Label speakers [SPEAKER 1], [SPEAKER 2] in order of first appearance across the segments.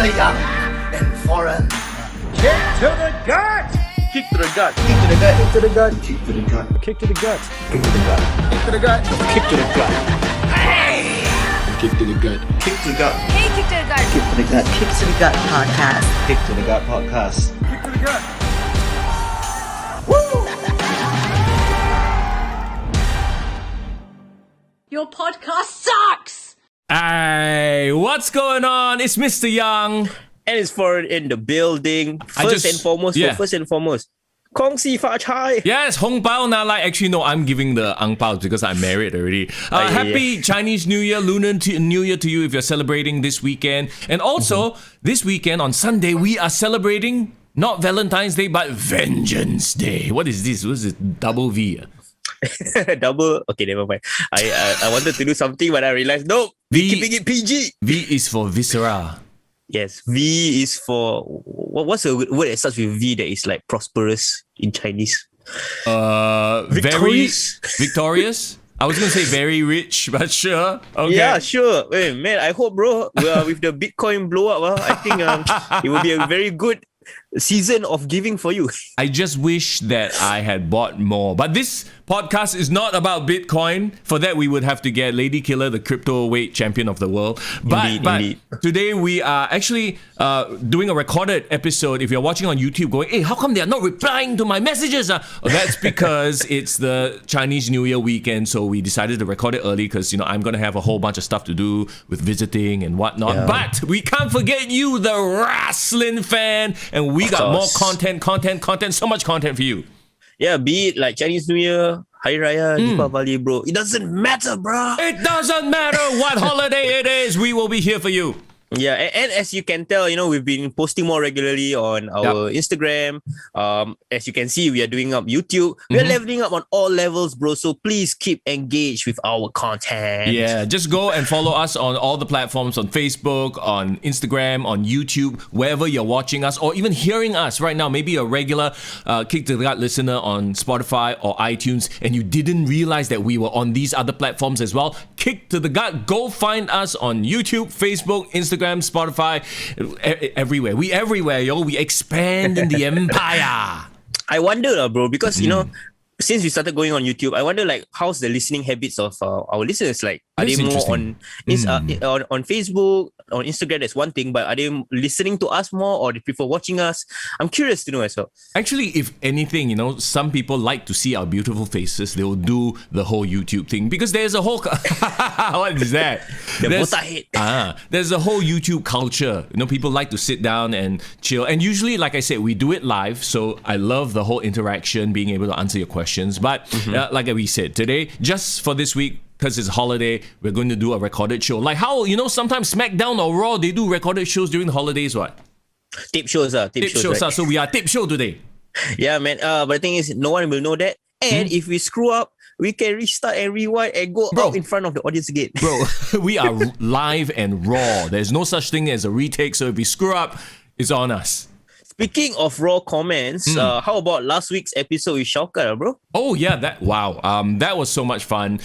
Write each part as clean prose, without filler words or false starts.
[SPEAKER 1] the young and foreign.
[SPEAKER 2] Kick to the gut!
[SPEAKER 3] Kick to the gut.
[SPEAKER 1] Kick to the gut.
[SPEAKER 2] Kick to the gut.
[SPEAKER 1] Kick to the gut.
[SPEAKER 2] Kick to the gut.
[SPEAKER 1] Kick to the gut.
[SPEAKER 2] Kick to the gut.
[SPEAKER 3] Kick to the gut. Kick to the gut.
[SPEAKER 1] Kick to the gut.
[SPEAKER 4] Hey, kick to the gut.
[SPEAKER 1] Kick to the gut.
[SPEAKER 5] Kick to the Gut podcast.
[SPEAKER 1] Kick to the gut podcast.
[SPEAKER 2] Kick to the gut.
[SPEAKER 4] Your podcast sucks!
[SPEAKER 6] Hey, what's going on? It's Mr. Young.
[SPEAKER 3] And it's for in the building. First and foremost. Kong Si Fa Chai.
[SPEAKER 6] Yes, Hong Bao Na Lai. Actually, no, I'm giving the Ang Pao because I'm married already. Happy Chinese New Year, Lunar New Year to you if you're celebrating this weekend. And also, this weekend on Sunday, we are celebrating not Valentine's Day, but Vengeance Day. What is this? What is it? Double V.
[SPEAKER 3] Double. Okay, never mind. I wanted to do something, but I realized, no,
[SPEAKER 6] V-
[SPEAKER 3] keeping it PG.
[SPEAKER 6] V is for viscera.
[SPEAKER 3] Yes, V is for... What's a word that starts with V that is like prosperous in Chinese?
[SPEAKER 6] Victorious? Victorious? I was going to say very rich, but sure. Okay.
[SPEAKER 3] Yeah, sure. Hey, man, I hope, bro, with the Bitcoin blow up, I think it will be a very good season of giving for you.
[SPEAKER 6] I just wish that I had bought more. But this podcast is not about Bitcoin. For that, we would have to get Lady Killer, the crypto weight champion of the world. But today we are actually doing a recorded episode. If you're watching on YouTube going, hey, how come they are not replying to my messages? That's because it's the Chinese New Year weekend. So we decided to record it early because, I'm going to have a whole bunch of stuff to do with visiting and whatnot. Yeah. But we can't forget you, the wrestling fan. And we got more content, so much content for you.
[SPEAKER 3] Yeah, be it like Chinese New Year, Hari Raya, Deepavali, bro. It doesn't matter, bro.
[SPEAKER 6] It doesn't matter what holiday it is. We will be here for you.
[SPEAKER 3] Yeah, and as you can tell, we've been posting more regularly on our Instagram. As you can see, we are doing up YouTube. We are leveling up on all levels, bro. So please keep engaged with our content.
[SPEAKER 6] Yeah, just go and follow us on all the platforms, on Facebook, on Instagram, on YouTube, wherever you're watching us or even hearing us right now. Maybe a regular Kick to the Gut listener on Spotify or iTunes, and you didn't realize that we were on these other platforms as well. Kick to the Gut. Go find us on YouTube, Facebook, Instagram, Spotify, everywhere. We everywhere, yo. We expand in the empire.
[SPEAKER 3] I wonder, bro, because since we started going on YouTube, I wonder how's the listening habits of our listeners like? Are
[SPEAKER 6] That's
[SPEAKER 3] they more on Facebook, on Instagram? That's one thing, but are they listening to us more, or they prefer watching us? I'm curious to know as well.
[SPEAKER 6] Actually, if anything, some people like to see our beautiful faces. They will do the whole YouTube thing because there's a whole what is that? There's a whole YouTube culture. People like to sit down and chill, and usually, like I said, we do it live. So I love the whole interaction, being able to answer your questions. But like we said today, just for this week, because it's a holiday, we're going to do a recorded show. Like how, sometimes SmackDown or Raw, they do recorded shows during the holidays, what?
[SPEAKER 3] Tape shows. Tape shows.
[SPEAKER 6] Right? So we are tape show today.
[SPEAKER 3] Yeah, man. But the thing is, no one will know that. And if we screw up, we can restart and rewind and go out in front of the audience again.
[SPEAKER 6] Bro, we are live and raw. There's no such thing as a retake. So if we screw up, it's on us.
[SPEAKER 3] Speaking of raw comments, how about last week's episode with Shao Kahn, bro?
[SPEAKER 6] Oh yeah, that was so much fun.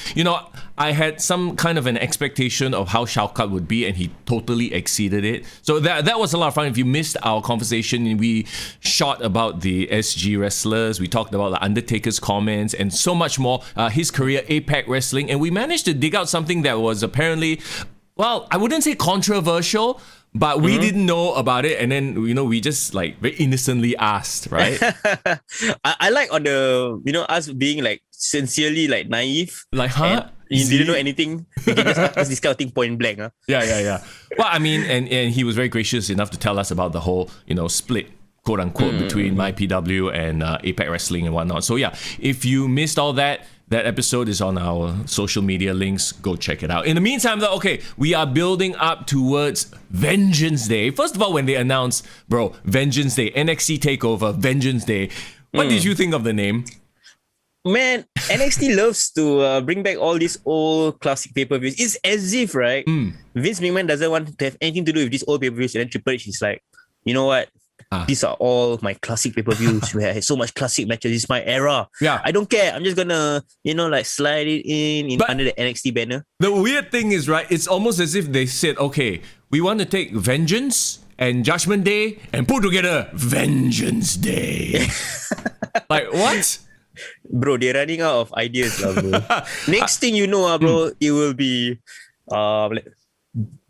[SPEAKER 6] I had some kind of an expectation of how Shao Kahn would be, and he totally exceeded it. So that was a lot of fun. If you missed our conversation, we shot about the SG wrestlers, we talked about the Undertaker's comments, and so much more. His career, APAC Wrestling, and we managed to dig out something that was apparently, well, I wouldn't say controversial, but we didn't know about it, and then we just very innocently asked, right?
[SPEAKER 3] I like on the us being sincerely naive. You didn't know anything. You can just ask this kind of thing point blank. Huh?
[SPEAKER 6] Yeah. Well, I mean, and he was very gracious enough to tell us about the whole split, quote unquote, between MyPW and APAC Wrestling and whatnot. So yeah, if you missed all that episode is on our social media links. Go check it out. In the meantime, though, okay, we are building up towards Vengeance Day. First of all, when they announced, Vengeance Day, NXT TakeOver, Vengeance Day, what did you think of the name?
[SPEAKER 3] Man, NXT loves to bring back all these old classic pay-per-views. It's as if, right, Vince McMahon doesn't want to have anything to do with these old pay-per-views, and then Triple H is like, you know what? These are all my classic pay-per-views where I had so much classic matches. It's my era.
[SPEAKER 6] Yeah.
[SPEAKER 3] I don't care. I'm just gonna, slide it in under the NXT banner.
[SPEAKER 6] The weird thing is, right, it's almost as if they said, okay, we want to take vengeance and Judgment Day and put together Vengeance Day. Like, what?
[SPEAKER 3] Bro, they're running out of ideas, lah, bro. Next thing you know, bro, it will be like,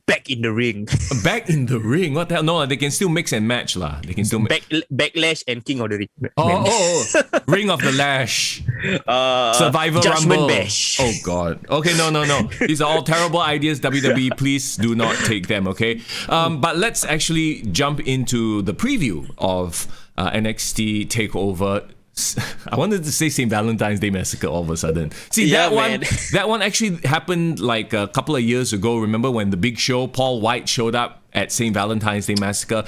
[SPEAKER 3] back in the ring.
[SPEAKER 6] Back in the ring? What the hell? No, they can still mix and match, lah. They can still
[SPEAKER 3] Backlash and King of the Ring.
[SPEAKER 6] Oh, Ring of the Lash. Survivor
[SPEAKER 3] Judgment
[SPEAKER 6] Rumble.
[SPEAKER 3] Bash.
[SPEAKER 6] Oh, God. Okay, no. These are all terrible ideas, WWE. Please do not take them, okay? But let's actually jump into the preview of NXT TakeOver. I wanted to say St. Valentine's Day Massacre all of a sudden. See,
[SPEAKER 3] Yeah,
[SPEAKER 6] that one actually happened like a couple of years ago. Remember when the Big Show, Paul White, showed up at St. Valentine's Day Massacre?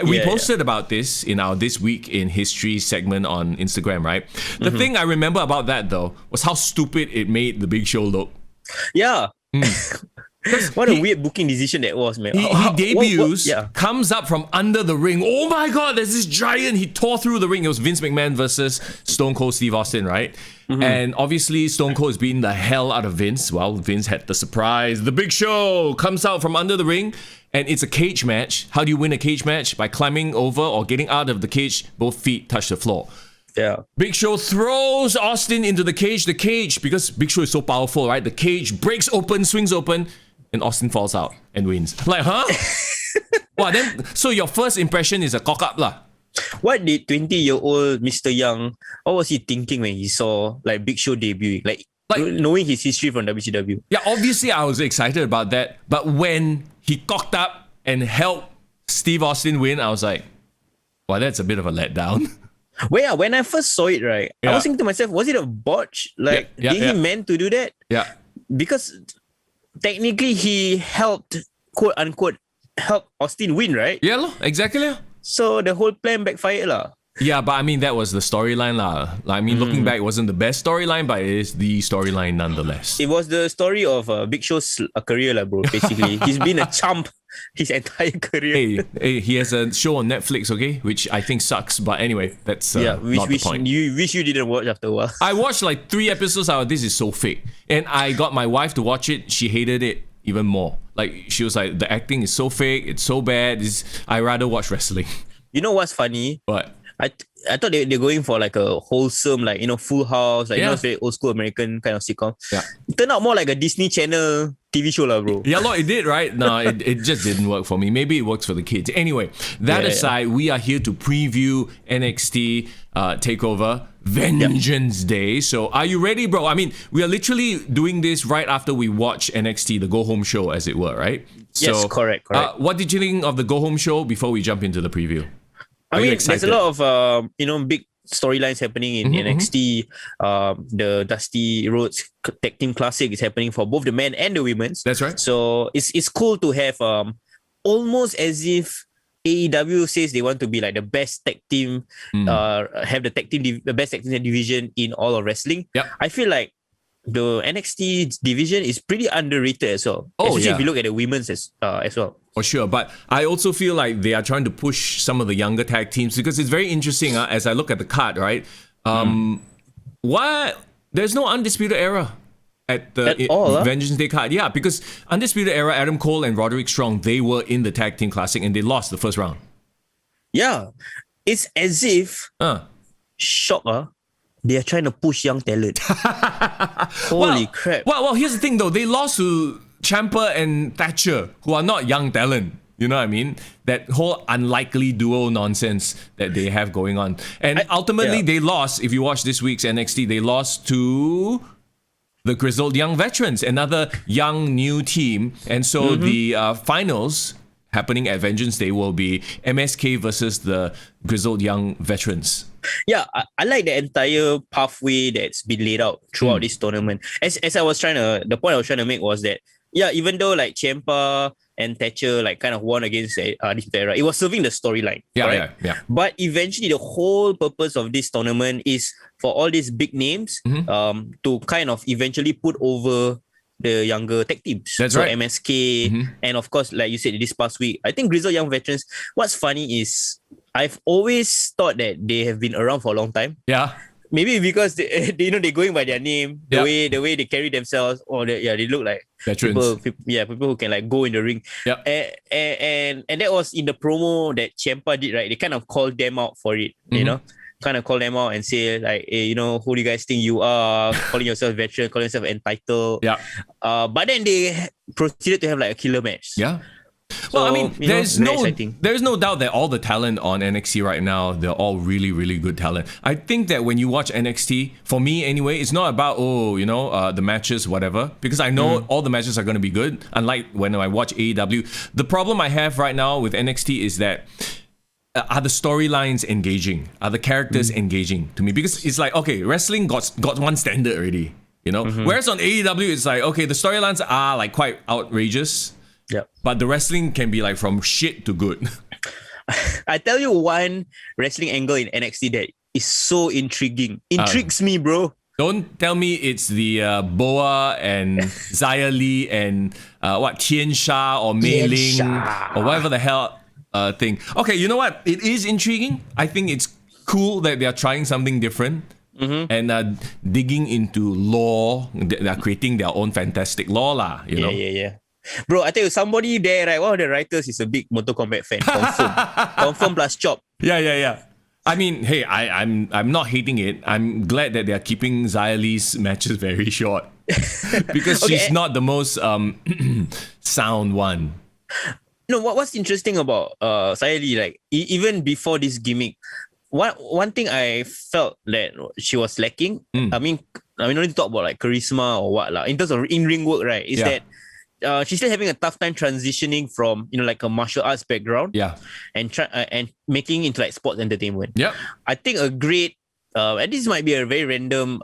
[SPEAKER 6] We posted about this in our This Week in History segment on Instagram, right? The thing I remember about that, though, was how stupid it made the Big Show look.
[SPEAKER 3] Yeah. What a weird booking decision that was, man.
[SPEAKER 6] He debuts,
[SPEAKER 3] yeah.
[SPEAKER 6] comes up from under the ring. Oh my God, there's this giant. He tore through the ring. It was Vince McMahon versus Stone Cold Steve Austin, right? And obviously, Stone Cold is beating the hell out of Vince. Well, Vince had the surprise. The Big Show comes out from under the ring, and it's a cage match. How do you win a cage match? By climbing over or getting out of the cage, both feet touch the floor.
[SPEAKER 3] Yeah.
[SPEAKER 6] Big Show throws Austin into the cage. The cage, because Big Show is so powerful, right? The cage breaks open, swings open, and Austin falls out and wins. Like, huh? Wow, then, so your first impression is a cock up lah.
[SPEAKER 3] What did 20-year-old Mr. Young, what was he thinking when he saw like Big Show debuting? Like knowing his history from WCW.
[SPEAKER 6] Yeah, obviously I was excited about that. But when he cocked up and helped Steve Austin win, I was like, wow, that's a bit of a letdown.
[SPEAKER 3] Well, yeah, when I first saw it, right, I was thinking to myself, was it a botch? Like, did he meant to do that?
[SPEAKER 6] Yeah.
[SPEAKER 3] Because technically he helped, quote unquote, help Austin win, right?
[SPEAKER 6] Yeah, lo, exactly. Lo.
[SPEAKER 3] So the whole plan backfired lah.
[SPEAKER 6] Yeah, but I mean, that was the storyline lah. Like, I mean, looking back, it wasn't the best storyline, but it is the storyline nonetheless.
[SPEAKER 3] It was the story of Big Show's career lah, bro, basically. He's been a chump his entire career.
[SPEAKER 6] Hey, he has a show on Netflix, okay? Which I think sucks, but anyway, that's not the point.
[SPEAKER 3] You wish you didn't watch after a while.
[SPEAKER 6] I watched like 3 episodes out. This is so fake. And I got my wife to watch it. She hated it even more. Like, she was like, the acting is so fake. It's so bad. I rather watch wrestling.
[SPEAKER 3] You know what's funny?
[SPEAKER 6] What?
[SPEAKER 3] I thought they're going for like a wholesome, like, you know, Full House, like, you know, very old school American kind of sitcom. Yeah. It turned out more like a Disney Channel TV show lah, bro.
[SPEAKER 6] Yeah, it did, right? No, it just didn't work for me. Maybe it works for the kids. Anyway, that aside, we are here to preview NXT TakeOver Vengeance Day. So are you ready, bro? I mean, we are literally doing this right after we watch NXT, the go-home show, as it were, right?
[SPEAKER 3] Yes, correct.
[SPEAKER 6] What did you think of the go-home show before we jump into the preview?
[SPEAKER 3] I mean, there's a lot of, big storylines happening in NXT. The Dusty Rhodes Tag Team Classic is happening for both the men and the women's.
[SPEAKER 6] That's right.
[SPEAKER 3] So it's cool to have almost as if AEW says they want to be like the best tag team, have the best tag team division in all of wrestling.
[SPEAKER 6] Yep.
[SPEAKER 3] I feel like the NXT division is pretty underrated as well. Especially if you look at the women's as well.
[SPEAKER 6] For sure, but I also feel like they are trying to push some of the younger tag teams because it's very interesting as I look at the card, right? Why there's no Undisputed Era at the Vengeance Day card? Yeah, because Undisputed Era, Adam Cole and Roderick Strong, they were in the Tag Team Classic and they lost the first round. Yeah,
[SPEAKER 3] it's as if shock, they are trying to push young talent. Holy crap!
[SPEAKER 6] Well, here's the thing though, they lost to Ciampa and Thatcher, who are not young talent. You know what I mean? That whole unlikely duo nonsense that they have going on. And ultimately, they lost. If you watch this week's NXT, they lost to the Grizzled Young Veterans, another young new team. And so the finals happening at Vengeance Day will be MSK versus the Grizzled Young Veterans.
[SPEAKER 3] Yeah, I like the entire pathway that's been laid out throughout this tournament. As I was the point I was trying to make was that, even though like Ciampa and Thatcher like kind of won against this era, it was serving the storyline. Yeah. But eventually the whole purpose of this tournament is for all these big names to kind of eventually put over the younger tag teams.
[SPEAKER 6] That's right.
[SPEAKER 3] MSK and of course, like you said, this past week, I think Grizzled Young Veterans, what's funny is I've always thought that they have been around for a long time.
[SPEAKER 6] Yeah.
[SPEAKER 3] Maybe because they're going by their name, the way they carry themselves, or they look like
[SPEAKER 6] veterans.
[SPEAKER 3] People who can like go in the ring.
[SPEAKER 6] Yep.
[SPEAKER 3] And that was in the promo that Ciampa did, right? They kind of called them out for it, you know, kind of call them out and say like, hey, you know, who do you guys think you are? Calling yourself veteran, calling yourself entitled.
[SPEAKER 6] Yeah.
[SPEAKER 3] But then they proceeded to have like a killer match.
[SPEAKER 6] Yeah. Well, I mean, there's no doubt that all the talent on NXT right now, they're all really, really good talent. I think that when you watch NXT, for me anyway, it's not about, the matches, whatever, because I know all the matches are going to be good, unlike when I watch AEW. The problem I have right now with NXT is that are the storylines engaging? Are the characters engaging to me? Because it's like, okay, wrestling got one standard already, you know? Whereas on AEW, it's like, okay, the storylines are like quite outrageous.
[SPEAKER 3] Yeah.
[SPEAKER 6] But the wrestling can be like from shit to good.
[SPEAKER 3] I tell you one wrestling angle in NXT that is so intriguing. Intrigues me, bro.
[SPEAKER 6] Don't tell me it's the Boa and Xia Li and Tian Sha or Mei Ling or whatever the hell thing. Okay, you know what? It is intriguing. I think it's cool that they are trying something different. And digging into lore. They are creating their own fantastic lore lah, you know?
[SPEAKER 3] Yeah. Bro, I tell you, somebody there, right? One of the writers is a big Mortal Kombat fan. Confirm plus chop.
[SPEAKER 6] Yeah. I mean, hey, I'm not hating it. I'm glad that they are keeping Xia Li's matches very short because she's not the most sound one.
[SPEAKER 3] No, what's interesting about Xia Li, like even before this gimmick, one thing I felt that she was lacking. I mean, no need to talk about like charisma or what lah. In terms of in-ring work, right? Is that she's still having a tough time transitioning from like a martial arts background, and making into like sports entertainment. Yeah, I think a great, and this might be a very random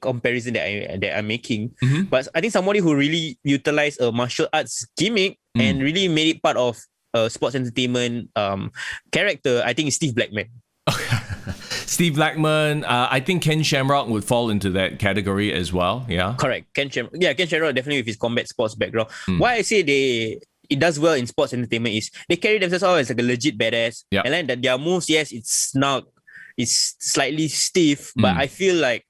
[SPEAKER 3] comparison that I'm making, but I think somebody who really utilized a martial arts gimmick and really made it part of a sports entertainment character, I think is Steve Blackman.
[SPEAKER 6] Steve Blackman, I think Ken Shamrock would fall into that category as well. Yeah, correct.
[SPEAKER 3] Ken Shamrock definitely with his combat sports background. Why I say it does well in sports entertainment is they carry themselves out as like a legit badass. Yeah. And then their moves, yes, it's snug, it's slightly stiff, but I feel like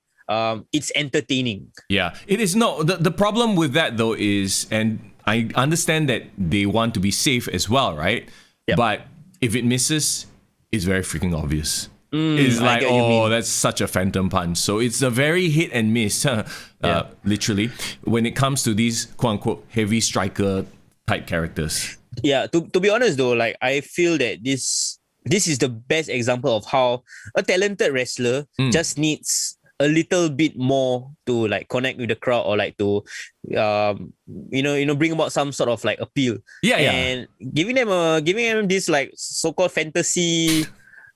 [SPEAKER 3] it's entertaining.
[SPEAKER 6] Yeah, it is not. The problem with that though is, and I understand that they want to be safe as well, right? Yep. But if it misses, it's very freaking obvious. It's like, that's such a phantom punch. So it's a very hit and miss, literally, when it comes to these quote-unquote heavy striker type characters.
[SPEAKER 3] Yeah, to be honest though, like I feel that this is the best example of how a talented wrestler just needs a little bit more to like connect with the crowd or like to bring about some sort of like appeal. And giving them this like so-called fantasy,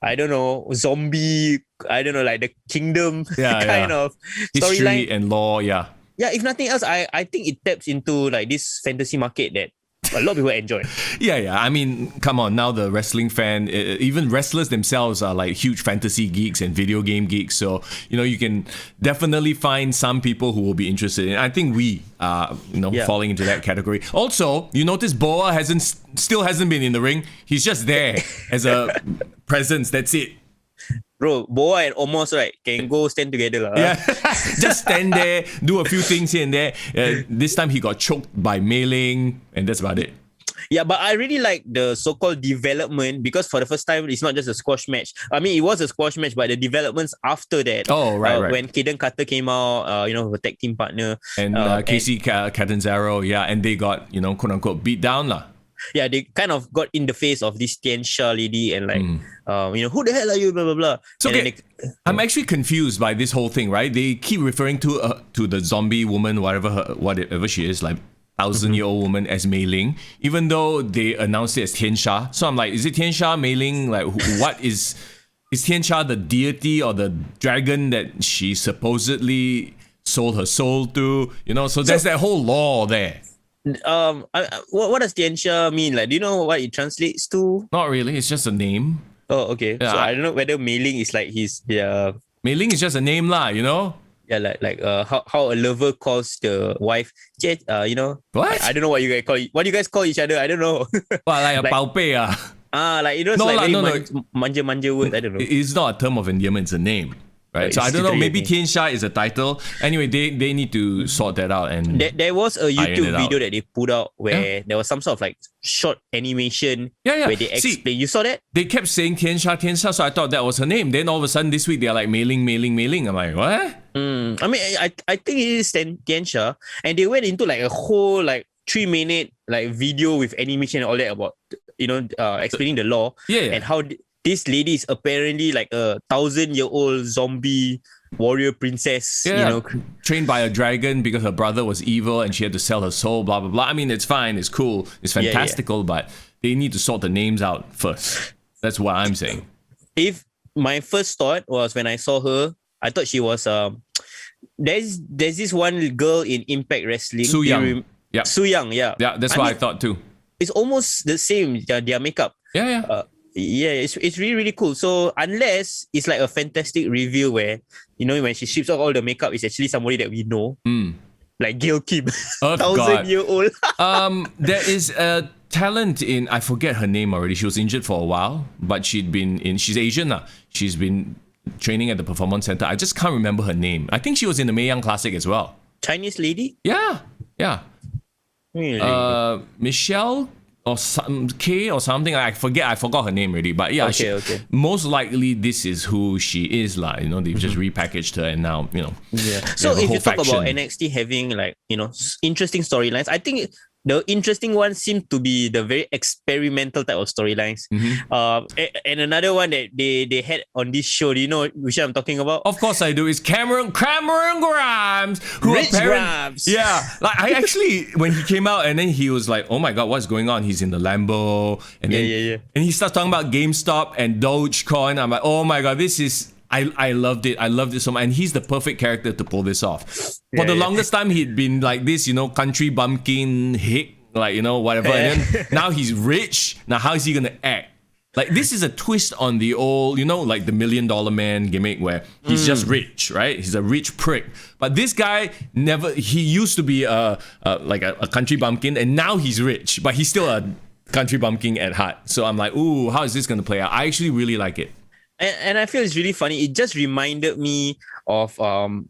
[SPEAKER 3] I don't know, zombie, I don't know, like the kingdom kind of
[SPEAKER 6] history and lore. Yeah,
[SPEAKER 3] if nothing else, I think it taps into like this fantasy market that a lot of people enjoy.
[SPEAKER 6] Yeah. I mean, come on, now the wrestling fan, even wrestlers themselves are like huge fantasy geeks and video game geeks. So, you can definitely find some people who will be interested in. I think we are, falling into that category. Also, you notice Boa still hasn't been in the ring. He's just there as a presence. That's it.
[SPEAKER 3] Bro, Boa and Omos, right, can go stand together.
[SPEAKER 6] Yeah, just stand there, do a few things here and there. This time he got choked by Mei Ling, and that's about it.
[SPEAKER 3] Yeah, but I really like the so-called development because for the first time, it's not just a squash match. I mean, it was a squash match, but the developments after that.
[SPEAKER 6] Oh, right.
[SPEAKER 3] When Kaden Carter came out, a tag team partner.
[SPEAKER 6] And Casey Catanzaro, and they got, quote-unquote beat down lah.
[SPEAKER 3] Yeah, they kind of got in the face of this Tian Sha lady and like, who the hell are you, blah, blah, blah.
[SPEAKER 6] So, I'm actually confused by this whole thing, right? They keep referring to the zombie woman, whatever she is, like 1,000-year-old woman as Mei Ling, even though they announced it as Tian Sha. So I'm like, is it Tian Sha, Mei Ling? Like, what is Tian Sha the deity or the dragon that she supposedly sold her soul to? So there's that whole lore there.
[SPEAKER 3] What does Tian Sha mean? Like, do you know what it translates to?
[SPEAKER 6] Not really. It's just a name.
[SPEAKER 3] Oh, okay. Yeah, so I don't know whether Mei Ling is like his.
[SPEAKER 6] Mei Ling is just a name lah,
[SPEAKER 3] Yeah, like how a lover calls the wife.
[SPEAKER 6] What?
[SPEAKER 3] I don't know what you guys call. What do you guys call each other? I don't know.
[SPEAKER 6] What, like a paupe
[SPEAKER 3] like it's like very manja word. I don't know.
[SPEAKER 6] It's not a term of endearment. It's a name. Right. So I don't know. Maybe Tiansha is a title. Anyway, they need to sort that out. And
[SPEAKER 3] there was a YouTube video that they put out where there was some sort of like short animation where they explain. You saw that?
[SPEAKER 6] They kept saying Tiansha, so I thought that was her name. Then all of a sudden this week they're like mailing. I'm like, what?
[SPEAKER 3] I mean, I think it is Tiansha, and they went into like a whole like 3-minute like video with animation and all that about explaining the law and how this lady is apparently like a 1,000-year-old zombie warrior princess.
[SPEAKER 6] Trained by a dragon because her brother was evil and she had to sell her soul. Blah blah blah. I mean, it's fine, it's cool, it's fantastical, but they need to sort the names out first. That's what I'm saying.
[SPEAKER 3] If my first thought was when I saw her, I thought she was there's this one girl in Impact Wrestling.
[SPEAKER 6] Su Yung.
[SPEAKER 3] Su Yung,
[SPEAKER 6] Yeah, that's what I thought too.
[SPEAKER 3] It's almost the same, their makeup. It's really, really cool. So unless it's like a fantastic reveal where, when she strips off all the makeup, it's actually somebody that we know. Like Gail Kim. 1,000-year-old.
[SPEAKER 6] There is a talent in, I forget her name already. She was injured for a while, but she's Asian now. She's been training at the Performance Center. I just can't remember her name. I think she was in the Mae Young Classic as well.
[SPEAKER 3] Chinese lady?
[SPEAKER 6] Yeah.
[SPEAKER 3] Really?
[SPEAKER 6] Michelle or some K or something. I forgot her name already. But yeah,
[SPEAKER 3] okay.
[SPEAKER 6] Most likely this is who she is, like, they've just repackaged her and now,
[SPEAKER 3] So if you talk about NXT having like, interesting storylines, I think the interesting one seemed to be the very experimental type of storylines. And another one that they had on this show, do you know which I'm talking about?
[SPEAKER 6] Of course I do. It's Cameron Grimes.
[SPEAKER 3] Rich Grimes.
[SPEAKER 6] Yeah. Like I actually, when he came out and then he was like, oh my God, what's going on? He's in the Lambo. And then, and he starts talking about GameStop and Dogecoin. I'm like, oh my God, this is... I loved it. I loved it so much. And he's the perfect character to pull this off. For the longest time, he'd been like this, country bumpkin hick, like, whatever. And then now he's rich. Now, how is he going to act? Like, this is a twist on the old, like the $1 Million Man gimmick where he's just rich, right? He's a rich prick. But this guy he used to be like a country bumpkin and now he's rich, but he's still a country bumpkin at heart. So I'm like, ooh, how is this going to play out? I actually really like it.
[SPEAKER 3] And I feel it's really funny. It just reminded me of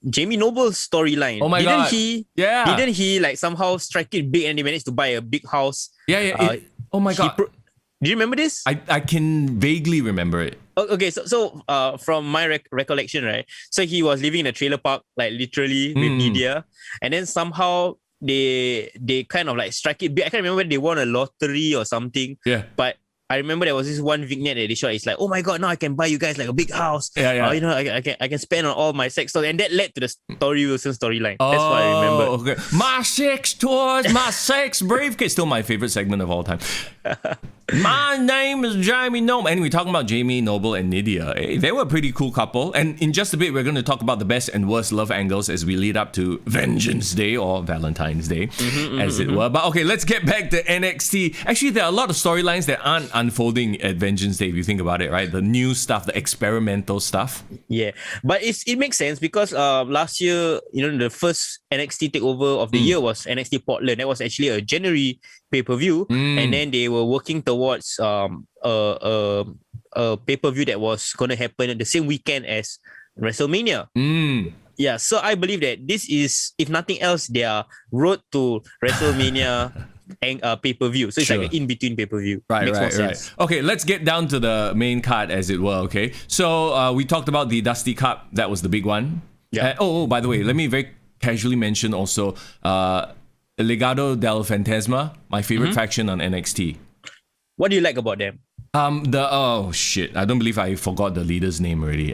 [SPEAKER 3] Jamie Noble's storyline.
[SPEAKER 6] Oh my God.
[SPEAKER 3] Didn't he like somehow strike it big and he managed to buy a big house?
[SPEAKER 6] Oh my God.
[SPEAKER 3] Do you remember this?
[SPEAKER 6] I can vaguely remember it.
[SPEAKER 3] Okay, so from my recollection, right? So he was living in a trailer park, like literally with media. And then somehow they kind of like strike it big. I can't remember whether they won a lottery or something.
[SPEAKER 6] Yeah.
[SPEAKER 3] But I remember there was this one vignette that they shot. It's like, oh my God, now I can buy you guys like a big house. I can spend on all my sex toys. And that led to the Tori Wilson storyline. That's what I remember.
[SPEAKER 6] Okay. My sex toys, my sex briefcase. Still my favorite segment of all time. My name is Jamie Noble. And we're talking about Jamie Noble and Nydia. They were a pretty cool couple. And in just a bit, we're going to talk about the best and worst love angles as we lead up to Vengeance Day or Valentine's Day, as it were. But okay, let's get back to NXT. Actually, there are a lot of storylines that aren't unfolding at Vengeance Day, if you think about it, right? The new stuff, the experimental stuff.
[SPEAKER 3] Yeah, but it makes sense because last year, the first NXT TakeOver of the year was NXT Portland. That was actually a January pay-per-view, and then they were working towards a pay-per-view that was going to happen at the same weekend as WrestleMania. Yeah, so I believe that this is, if nothing else, their road to WrestleMania and pay-per-view. So it's like an in-between pay-per-view.
[SPEAKER 6] Right. Okay, let's get down to the main card, as it were, okay? So we talked about the Dusty Cup. That was the big one. Yeah. By the way, let me very casually mention also Legado del Fantasma, my favorite faction on NXT.
[SPEAKER 3] What do you like about them?
[SPEAKER 6] I don't believe I forgot the leader's name already.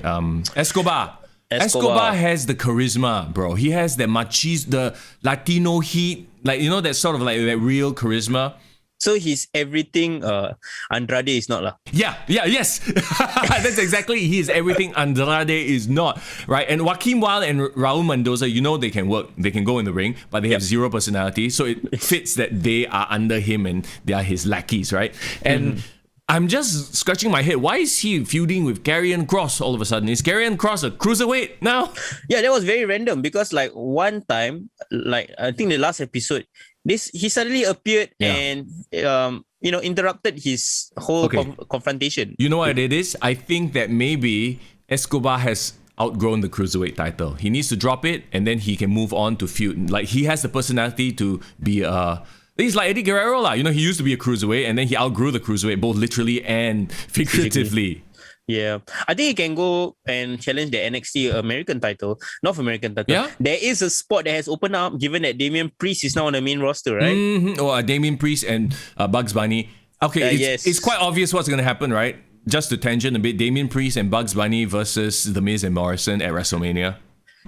[SPEAKER 6] Escobar has the charisma, bro. He has the the Latino heat, like, that sort of like that real charisma.
[SPEAKER 3] So he's everything Andrade is not lah.
[SPEAKER 6] Yes. That's exactly, he is everything Andrade is not, right? And Joaquin Wilde and Raul Mendoza, they can work, they can go in the ring, but they have zero personality. So it fits that they are under him and they are his lackeys, right? And I'm just scratching my head. Why is he feuding with Karrion Kross all of a sudden? Is Karrion Kross a cruiserweight now? Yeah,
[SPEAKER 3] that was very random because like one time, like I think the last episode, he suddenly appeared and interrupted his whole confrontation.
[SPEAKER 6] You know what it is? I think that maybe Escobar has outgrown the cruiserweight title. He needs to drop it, and then he can move on to feud. Like, he has the personality to be he's like Eddie Guerrero lah. You know, he used to be a cruiserweight, and then he outgrew the cruiserweight both literally and figuratively.
[SPEAKER 3] Yeah, I think he can go and challenge the NXT American title, North American title.
[SPEAKER 6] Yeah?
[SPEAKER 3] There is a spot that has opened up, given that Damien Priest is now on the main roster, right?
[SPEAKER 6] Mm-hmm. Or Damien Priest and Bugs Bunny. Okay, it's quite obvious what's going to happen, right? Just to tangent a bit, Damien Priest and Bugs Bunny versus The Miz and Morrison at WrestleMania.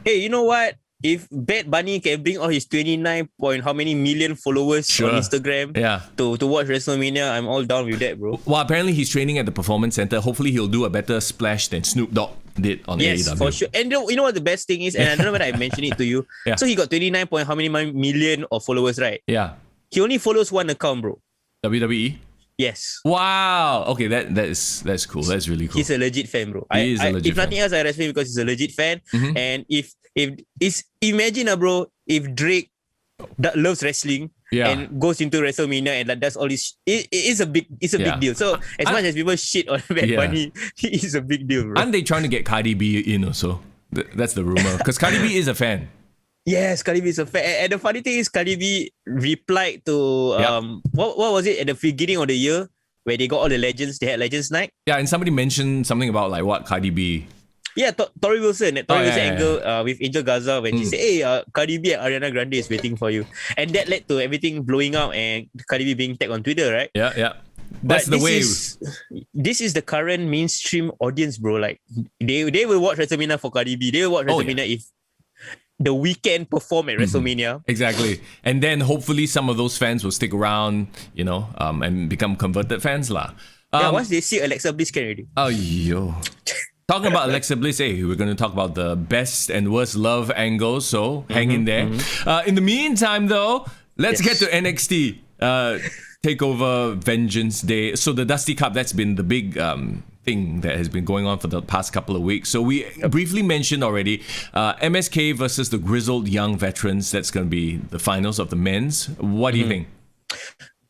[SPEAKER 3] Hey, you know what? If Bad Bunny can bring all his 29 point how many million followers on Instagram to watch WrestleMania, I'm all down with that, bro.
[SPEAKER 6] Well, apparently he's training at the Performance Center. Hopefully he'll do a better splash than Snoop Dogg did on AEW.
[SPEAKER 3] Yes, for sure. And you know what the best thing is? And I don't know whether I mentioned it to you.
[SPEAKER 6] Yeah.
[SPEAKER 3] So he got 29 point how many million of followers, right?
[SPEAKER 6] Yeah.
[SPEAKER 3] He only follows one account, bro.
[SPEAKER 6] WWE?
[SPEAKER 3] Yes.
[SPEAKER 6] Wow. Okay, that's cool. That's really cool.
[SPEAKER 3] He's a legit fan, bro.
[SPEAKER 6] He is a legit
[SPEAKER 3] if nothing else, I respect him because he's a legit fan.
[SPEAKER 6] Mm-hmm.
[SPEAKER 3] And if imagine, bro, if Drake that loves wrestling and goes into WrestleMania and does all this, it's a big deal. So as much as people shit on Bad Bunny, he is a big deal, bro.
[SPEAKER 6] Aren't they trying to get Cardi B in also? That's the rumor. Because Cardi B is a fan.
[SPEAKER 3] Yes, Cardi B is a fan. And the funny thing is, Cardi B replied to what was it at the beginning of the year where they got all the legends. They had Legends Night.
[SPEAKER 6] Yeah, and somebody mentioned something about like what Cardi B.
[SPEAKER 3] Yeah, Tori Wilson angle with Angel Gaza when she said, "Hey, Cardi B and Ariana Grande is waiting for you," and that led to everything blowing up and Cardi B being tagged on Twitter, right?
[SPEAKER 6] Yeah. That's the way.
[SPEAKER 3] This is the current mainstream audience, bro. Like they will watch WrestleMania for Cardi B. They will watch WrestleMania if The Weeknd perform at WrestleMania.
[SPEAKER 6] Exactly. And then hopefully some of those fans will stick around, you know, and become converted fans lah.
[SPEAKER 3] Once they see Alexa Bliss can already.
[SPEAKER 6] Oh, yo. Talking about Alexa Bliss, we're going to talk about the best and worst love angles, so hang in there. In the meantime, though, let's get to NXT TakeOver Vengeance Day. So the Dusty Cup, that's been the big thing that has been going on for the past couple of weeks. So we briefly mentioned already MSK versus the Grizzled Young Veterans. That's going to be the finals of the men's. What do you think?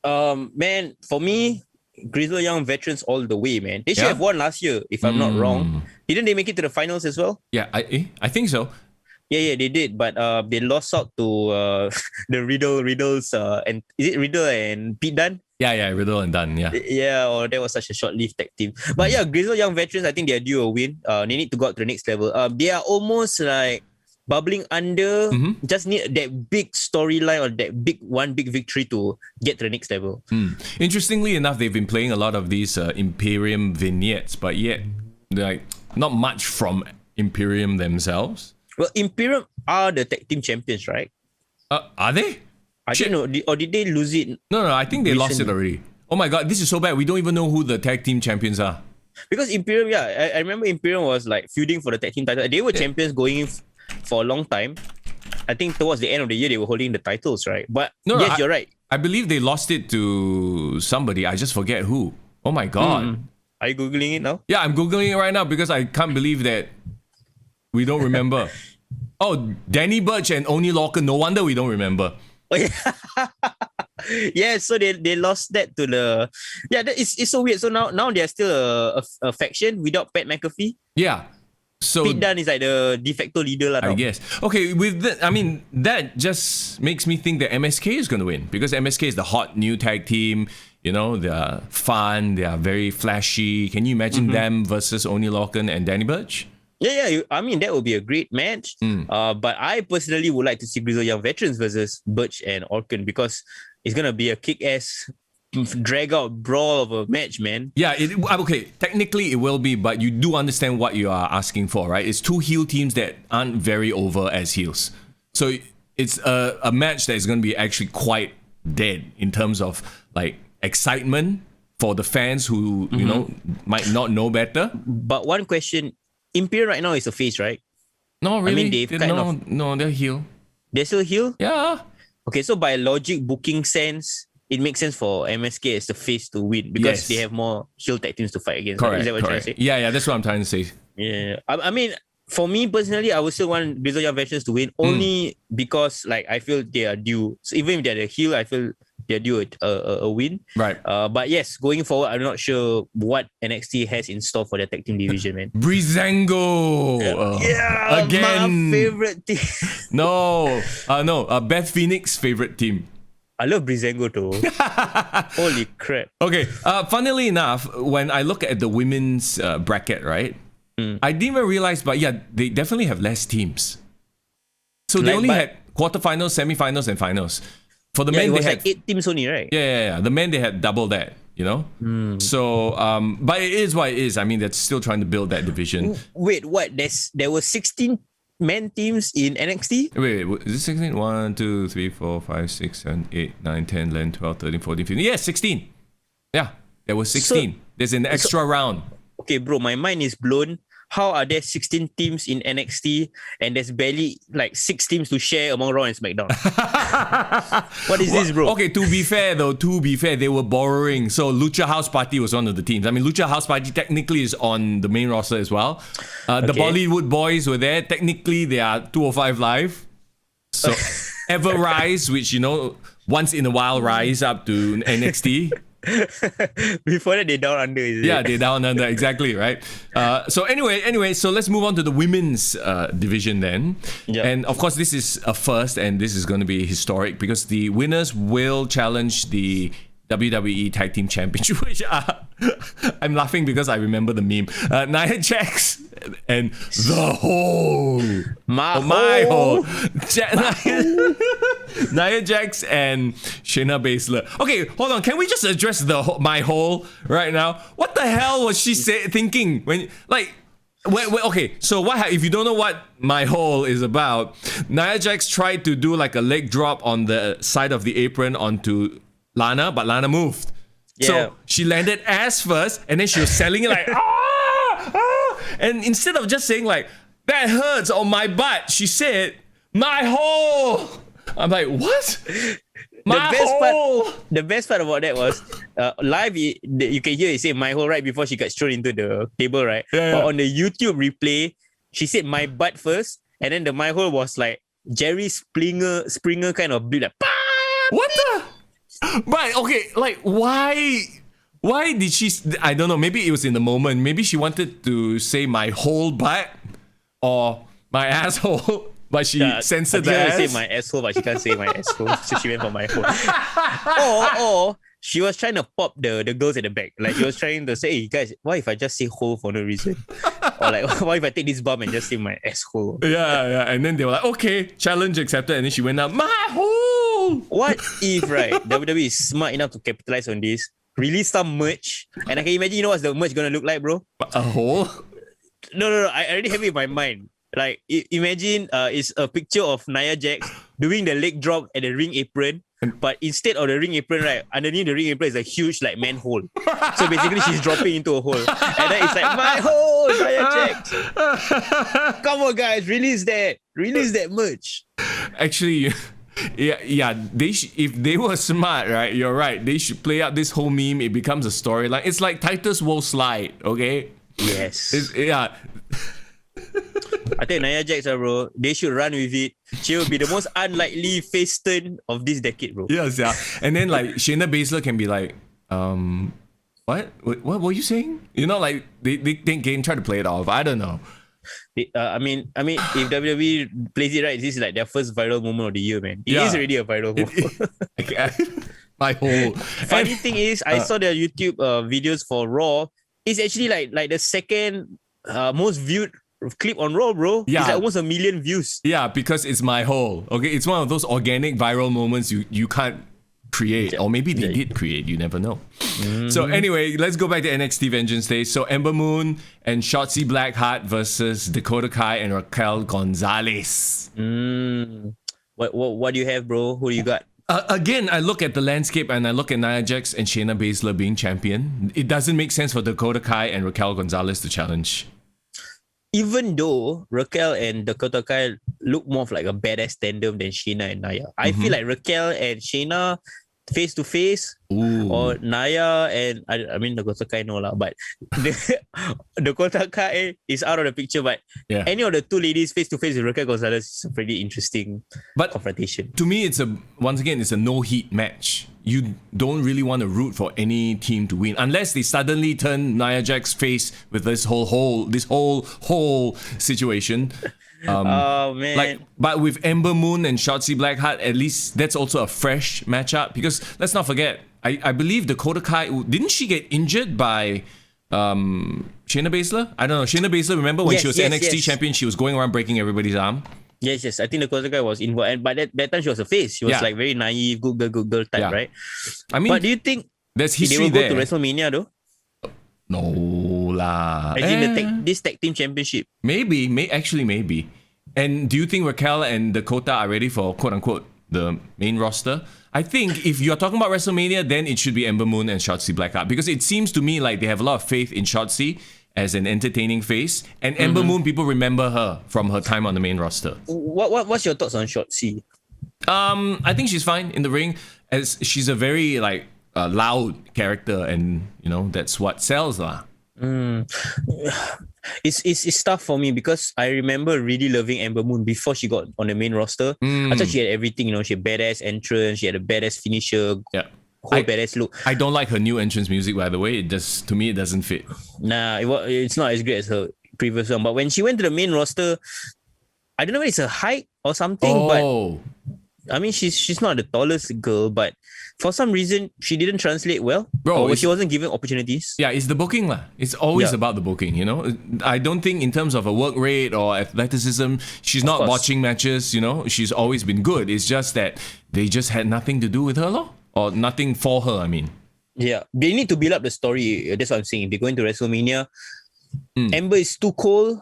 [SPEAKER 3] Man, for me, Grizzled Young Veterans all the way, man. They should have won last year, if I'm not wrong. Didn't they make it to the finals as well?
[SPEAKER 6] Yeah, I think so.
[SPEAKER 3] Yeah, they did, but they lost out to the Riddles, and is it Riddle and Pete Dunne?
[SPEAKER 6] Yeah, Riddle and Dunne, yeah.
[SPEAKER 3] Yeah, or that was such a short-lived tag team. But yeah, Grizzled Young Veterans, I think they are due a win. They need to go up to the next level. They are almost like bubbling under, just need that big storyline or that big victory to get to the next level.
[SPEAKER 6] Interestingly enough, they've been playing a lot of these Imperium vignettes, but yet like not much from Imperium themselves.
[SPEAKER 3] Well, Imperium are the tag team champions, right?
[SPEAKER 6] Are they?
[SPEAKER 3] I don't know. Or did they lose it?
[SPEAKER 6] No, I think they lost it already. Oh my god, this is so bad. We don't even know who the tag team champions are.
[SPEAKER 3] Because Imperium, I remember Imperium was like feuding for the tag team title. They were champions going in for a long time. I think towards the end of the year, they were holding the titles, right? But you're right.
[SPEAKER 6] I believe they lost it to somebody. I just forget who. Oh my god.
[SPEAKER 3] Are you Googling it now?
[SPEAKER 6] Yeah, I'm Googling it right now because I can't believe that we don't remember. Oh, Danny Burch and Oni Lorcan. No wonder we don't remember.
[SPEAKER 3] Yeah, so they lost that to the... Yeah, it's so weird. So now they're still a faction without Pat McAfee.
[SPEAKER 6] Yeah. So
[SPEAKER 3] Pete Dunne is like the de facto leader.
[SPEAKER 6] I guess. Okay, with that, I mean, that just makes me think that MSK is going to win because MSK is the hot new tag team. You know, they're fun, they are very flashy. Can you imagine them versus Oni Lorcan and Danny Burch?
[SPEAKER 3] Yeah. I mean, that would be a great match. But I personally would like to see Grizzled Young Veterans versus Burch and Orton because it's going to be a kick-ass, drag-out brawl of a match, man.
[SPEAKER 6] Yeah, okay, technically it will be, but you do understand what you are asking for, right? It's two heel teams that aren't very over as heels. So it's a match that is going to be actually quite dead in terms of like excitement for the fans who, you know, might not know better.
[SPEAKER 3] But one question, Imperium right now is a face, right?
[SPEAKER 6] No, really?
[SPEAKER 3] I mean, they've
[SPEAKER 6] no, they're heel.
[SPEAKER 3] They're still heel?
[SPEAKER 6] Yeah.
[SPEAKER 3] Okay, so by logic, booking sense, it makes sense for MSK as the face to win because they have more heel tag teams to fight against.
[SPEAKER 6] Correct,
[SPEAKER 3] Is that what you're trying to say?
[SPEAKER 6] Yeah, that's what I'm trying to say.
[SPEAKER 3] Yeah. I mean, for me personally, I would still want Grizzled Young Veterans to win only because like I feel they are due. So even if they're the heel, I feel due a win.
[SPEAKER 6] Right.
[SPEAKER 3] But yes, going forward, I'm not sure what NXT has in store for their tag team division, man.
[SPEAKER 6] Breezango. Again.
[SPEAKER 3] My favorite team.
[SPEAKER 6] No. Beth Phoenix's favorite team.
[SPEAKER 3] I love Breezango too. Holy crap.
[SPEAKER 6] Okay. Funnily enough, when I look at the women's bracket, right? I didn't even realize, but yeah, they definitely have less teams. So they only had quarterfinals, semifinals, and finals. For the men,
[SPEAKER 3] it was
[SPEAKER 6] they
[SPEAKER 3] like
[SPEAKER 6] had
[SPEAKER 3] 8 teams only, right?
[SPEAKER 6] Yeah. The men, they had double that, you know? So, but it is what it is. I mean, they're still trying to build that division.
[SPEAKER 3] Wait, what? There were 16 men teams in NXT?
[SPEAKER 6] Wait, is it 16? 1, 2, 3, 4, 5, 6, 7, 8, 9, 10, 11, 12, 13, 14, 15. Yeah, 16. Yeah, there was 16. There's an extra round.
[SPEAKER 3] Okay, bro, my mind is blown. How are there 16 teams in NXT and there's barely like 6 teams to share among Raw and SmackDown? What is this, bro?
[SPEAKER 6] Okay, to be fair, they were borrowing. So Lucha House Party was one of the teams. I mean, Lucha House Party technically is on the main roster as well. The Bollywood Boys were there. Technically, they are 205 Live. So Ever Rise, which, you know, once in a while rise up to NXT.
[SPEAKER 3] Before that, they down under, is it?
[SPEAKER 6] Yeah, they down under, exactly, right? So anyway, so let's move on to the women's division then.
[SPEAKER 3] Yep.
[SPEAKER 6] And of course, this is a first, and this is going to be historic because the winners will challenge the WWE Tag Team Championship, which I'm laughing because I remember the meme. Nia Jax and the Hole.
[SPEAKER 3] My
[SPEAKER 6] Hole. Nia Jax and Shayna Baszler. Okay, hold on. Can we just address my hole right now? What the hell was she thinking when okay, so if you don't know what my hole is about, Nia Jax tried to do like a leg drop on the side of the apron onto Lana, but Lana moved.
[SPEAKER 3] Yeah.
[SPEAKER 6] So she landed ass first, and then she was selling it like, and instead of just saying like, that hurts on my butt, she said, my hole. I'm like, what?
[SPEAKER 3] The best part about that was live. You can hear it say my hole right before she got thrown into the table, right?
[SPEAKER 6] Yeah.
[SPEAKER 3] But on the YouTube replay, she said my butt first, and then the my hole was like Jerry Springer kind of bleed like.
[SPEAKER 6] What the? But okay, like why did she? I don't know. Maybe it was in the moment. Maybe she wanted to say my whole butt or my asshole. But she censored the ass.
[SPEAKER 3] She say my asshole, but she can't say my asshole. So she went for my hole. or she was trying to pop the girls at the back. Like she was trying to say, hey guys, what if I just say hole for no reason? Or like, what if I take this bump and just say my asshole?
[SPEAKER 6] Yeah. And then they were like, okay, challenge accepted. And then she went out, my hole.
[SPEAKER 3] What if, right, WWE is smart enough to capitalize on this, release some merch, and I can imagine, you know what's the merch gonna look like, bro?
[SPEAKER 6] A hole?
[SPEAKER 3] No. I already have it in my mind. Like, imagine it's a picture of Nia Jax doing the leg drop at the ring apron, but instead of the ring apron, right, underneath the ring apron is a huge like manhole. So basically, she's dropping into a hole, and then it's like my hole, Nia Jax. Come on, guys, release that merch.
[SPEAKER 6] Actually, yeah. If they were smart, right? You're right. They should play out this whole meme. It becomes a storyline. It's like Titus will slide. Okay.
[SPEAKER 3] Yes.
[SPEAKER 6] Yeah.
[SPEAKER 3] I think Nia Jax, bro, they should run with it. She will be the most unlikely face turn of this decade, bro.
[SPEAKER 6] Yes, yeah. And then like Shayna Baszler can be like, what were you saying? You know, like they can try to play it off. I don't know.
[SPEAKER 3] I mean, if WWE plays it right, this is like their first viral moment of the year, man. It is already a viral moment.
[SPEAKER 6] My whole
[SPEAKER 3] funny thing is, I saw their YouTube videos for Raw. It's actually like the second most viewed clip on Raw, bro.
[SPEAKER 6] Yeah.
[SPEAKER 3] It's like almost 1 million views.
[SPEAKER 6] Yeah, because it's my whole. Okay, it's one of those organic viral moments you can't create, or maybe they did create. You never know. Mm-hmm. So anyway, let's go back to NXT Vengeance Day. So Ember Moon and Shotzi Blackheart versus Dakota Kai and Raquel Gonzalez.
[SPEAKER 3] What do you have, bro? Who do you got?
[SPEAKER 6] Again, I look at the landscape and I look at Nia Jax and Shayna Baszler being champion. It doesn't make sense for Dakota Kai and Raquel Gonzalez to challenge.
[SPEAKER 3] Even though Raquel and Dakota Kai look more of like a badass tandem than Shayna and Nia, I feel like Raquel and Shayna face to face, or Nia and I mean Dakota Kai no lah, but Dakota Kai is out of the picture. But any of the two ladies face to face with Raquel Gonzalez is a pretty interesting confrontation.
[SPEAKER 6] To me, it's a no heat match. you don't really want to root for any team to win unless they suddenly turn Nia Jax's face with this whole situation.
[SPEAKER 3] Oh man!
[SPEAKER 6] But with Ember Moon and Shotzi Blackheart, at least that's also a fresh matchup because let's not forget, I believe Dakota Kai, didn't she get injured by Shayna Baszler? I don't know. Shayna Baszler, remember when she was NXT champion, she was going around breaking everybody's arm?
[SPEAKER 3] Yes. I think the Dakota Kai was involved, and by that time she was a face. She was like very naive, good girl type, right?
[SPEAKER 6] I mean,
[SPEAKER 3] but do you think
[SPEAKER 6] there's
[SPEAKER 3] they
[SPEAKER 6] history
[SPEAKER 3] will go
[SPEAKER 6] there?
[SPEAKER 3] to WrestleMania though?
[SPEAKER 6] No lah.
[SPEAKER 3] As in this tag team championship.
[SPEAKER 6] Maybe. And do you think Raquel and Dakota are ready for quote unquote the main roster? I think if you're talking about WrestleMania, then it should be Ember Moon and Shotzi Blackheart because it seems to me like they have a lot of faith in Shotzi as an entertaining face, and Ember Moon, people remember her from her time on the main roster.
[SPEAKER 3] What's your thoughts on Shotzi?
[SPEAKER 6] I think she's fine in the ring as she's a very loud character, and that's what sells lah.
[SPEAKER 3] It's tough for me because I remember really loving Ember Moon before she got on the main roster. I thought she had everything, she had badass entrance, she had a badass finisher, badass look.
[SPEAKER 6] I don't like her new entrance music, by the way. To me it doesn't fit.
[SPEAKER 3] Nah, it's not as great as her previous one. But when she went to the main roster, I don't know if it's a height or something, but I mean she's not the tallest girl, but for some reason she didn't translate well. Or she wasn't given opportunities.
[SPEAKER 6] Yeah, it's the booking lah. It's always about the booking, I don't think in terms of a work rate or athleticism, she's not watching matches, she's always been good. It's just that they just had nothing to do with her lor. Or nothing for her, I mean. Yeah.
[SPEAKER 3] They need to build up the story. That's what I'm saying. If they're going to WrestleMania, Ember is too cold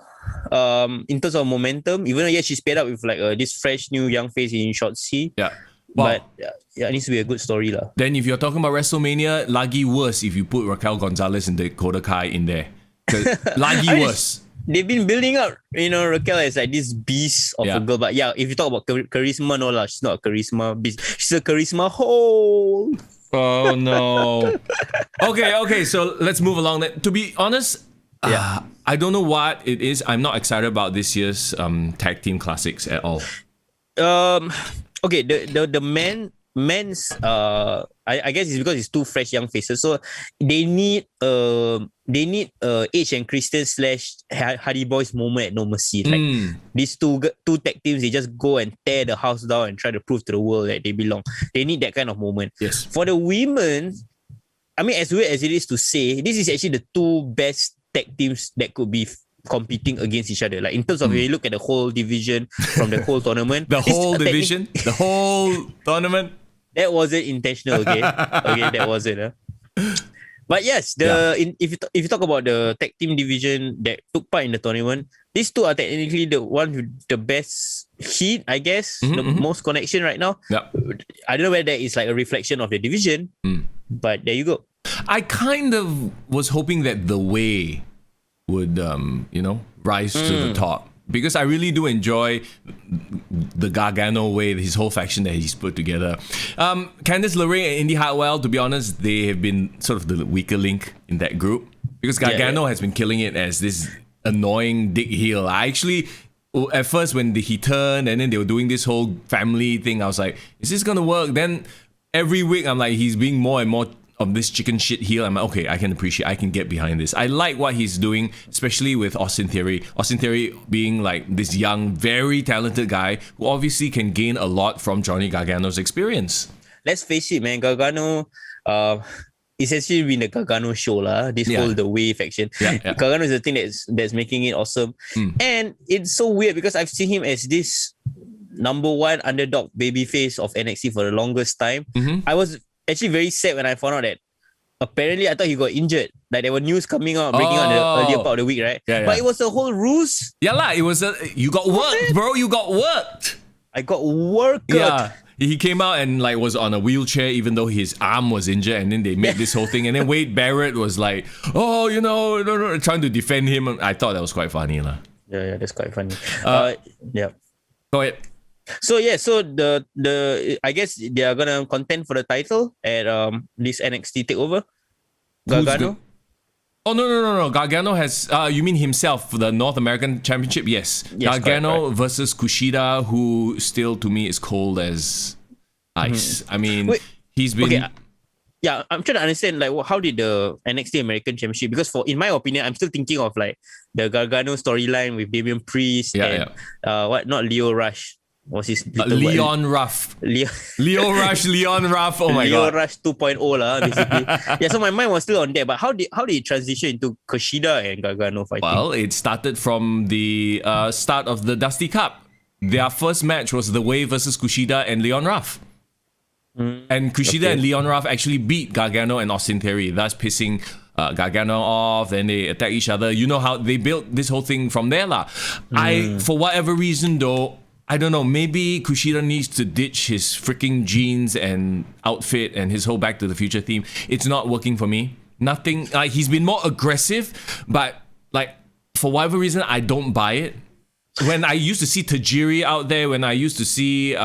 [SPEAKER 3] in terms of momentum. Even though, she's paired up with this fresh new young face in Shotzi.
[SPEAKER 6] Yeah.
[SPEAKER 3] But it needs to be a good story lah.
[SPEAKER 6] Then if you're talking about WrestleMania, lagi worse if you put Raquel Gonzalez and Dakota Kai in there. Lagi worse.
[SPEAKER 3] They've been building up, Raquel as this beast of a girl. But if you talk about charisma, no lah, she's not a charisma beast. She's a charisma hole.
[SPEAKER 6] Oh no. Okay. So let's move along. To be honest, I don't know what it is. I'm not excited about this year's tag team classics at all.
[SPEAKER 3] Okay, the men's I guess it's because it's two fresh young faces, so they need Edge and Christian / Hardy Boys moment at No Mercy. These two tag teams, they just go and tear the house down and try to prove to the world that they belong. They need that kind of moment.
[SPEAKER 6] Yes.
[SPEAKER 3] For the women, I mean, as weird as it is to say, this is actually the two best tag teams that could be competing against each other. In terms of when you look at the whole division from the whole tournament.
[SPEAKER 6] The whole division? The whole tournament?
[SPEAKER 3] That wasn't intentional, okay? Okay, that wasn't. But yes, if you talk about the tag team division that took part in the tournament, these two are technically the one with the best heat, I guess, the most connection right now.
[SPEAKER 6] Yeah.
[SPEAKER 3] I don't know whether that is a reflection of the division, but there you go.
[SPEAKER 6] I kind of was hoping that The Way would, rise to the top. Because I really do enjoy the Gargano way, his whole faction that he's put together. Candice LeRae and Indy Hartwell, to be honest, they have been sort of the weaker link in that group. Because Gargano has been killing it as this annoying dick heel. I actually, at first when he turned and then they were doing this whole family thing, I was like, is this going to work? Then every week I'm like, he's being more and more of this chicken shit heel. I'm like, okay, I can get behind this. I like what he's doing, especially with Austin Theory. Austin Theory being this young, very talented guy who obviously can gain a lot from Johnny Gargano's experience.
[SPEAKER 3] Let's face it, man, Gargano, it's actually been the Gargano show lah. This whole The Way faction. Gargano is the thing that's making it awesome. And it's so weird because I've seen him as this number one underdog babyface of NXT for the longest time. I was actually very sad when I found out that apparently I thought he got injured. There were news coming out, breaking out in the earlier part of the week, right? But it was a whole ruse.
[SPEAKER 6] Yeah lah, it was you got worked, bro. You got worked.
[SPEAKER 3] I got worked.
[SPEAKER 6] Yeah. He came out and was on a wheelchair even though his arm was injured, and then they made this whole thing, and then Wade Barrett was like, no, trying to defend him. I thought that was quite funny lah.
[SPEAKER 3] Yeah, that's quite funny. Yeah.
[SPEAKER 6] Go ahead.
[SPEAKER 3] So the I guess they are gonna contend for the title at this NXT TakeOver. Gargano.
[SPEAKER 6] Oh no! Gargano has. You mean himself for the North American Championship? Yes. Gargano
[SPEAKER 3] correct.
[SPEAKER 6] versus Kushida, who still to me is cold as ice. I mean, He's been.
[SPEAKER 3] Okay. Yeah, I'm trying to understand like how did the NXT American Championship, because in my opinion, I'm still thinking of like the Gargano storyline with Damien Priest not Leo Rush. Was his
[SPEAKER 6] Leon Ruff. Leo Rush, Leon Ruff. Oh my
[SPEAKER 3] Leo
[SPEAKER 6] god.
[SPEAKER 3] Rush 2.0 basically. Yeah, so my mind was still on that. But how did it transition into Kushida and Gargano fighting?
[SPEAKER 6] Well, it started from the start of the Dusty Cup. Their first match was The Way versus Kushida and Leon Ruff. And Kushida and Leon Ruff actually beat Gargano and Austin Theory, thus pissing Gargano off. Then they attack each other. You know how they built this whole thing from there, lah. For whatever reason, though, I don't know. Maybe Kushida needs to ditch his freaking jeans and outfit and his whole Back to the Future theme. It's not working for me. Nothing. Like, he's been more aggressive, but like for whatever reason, I don't buy it. When I used to see Tajiri out there, when I used to see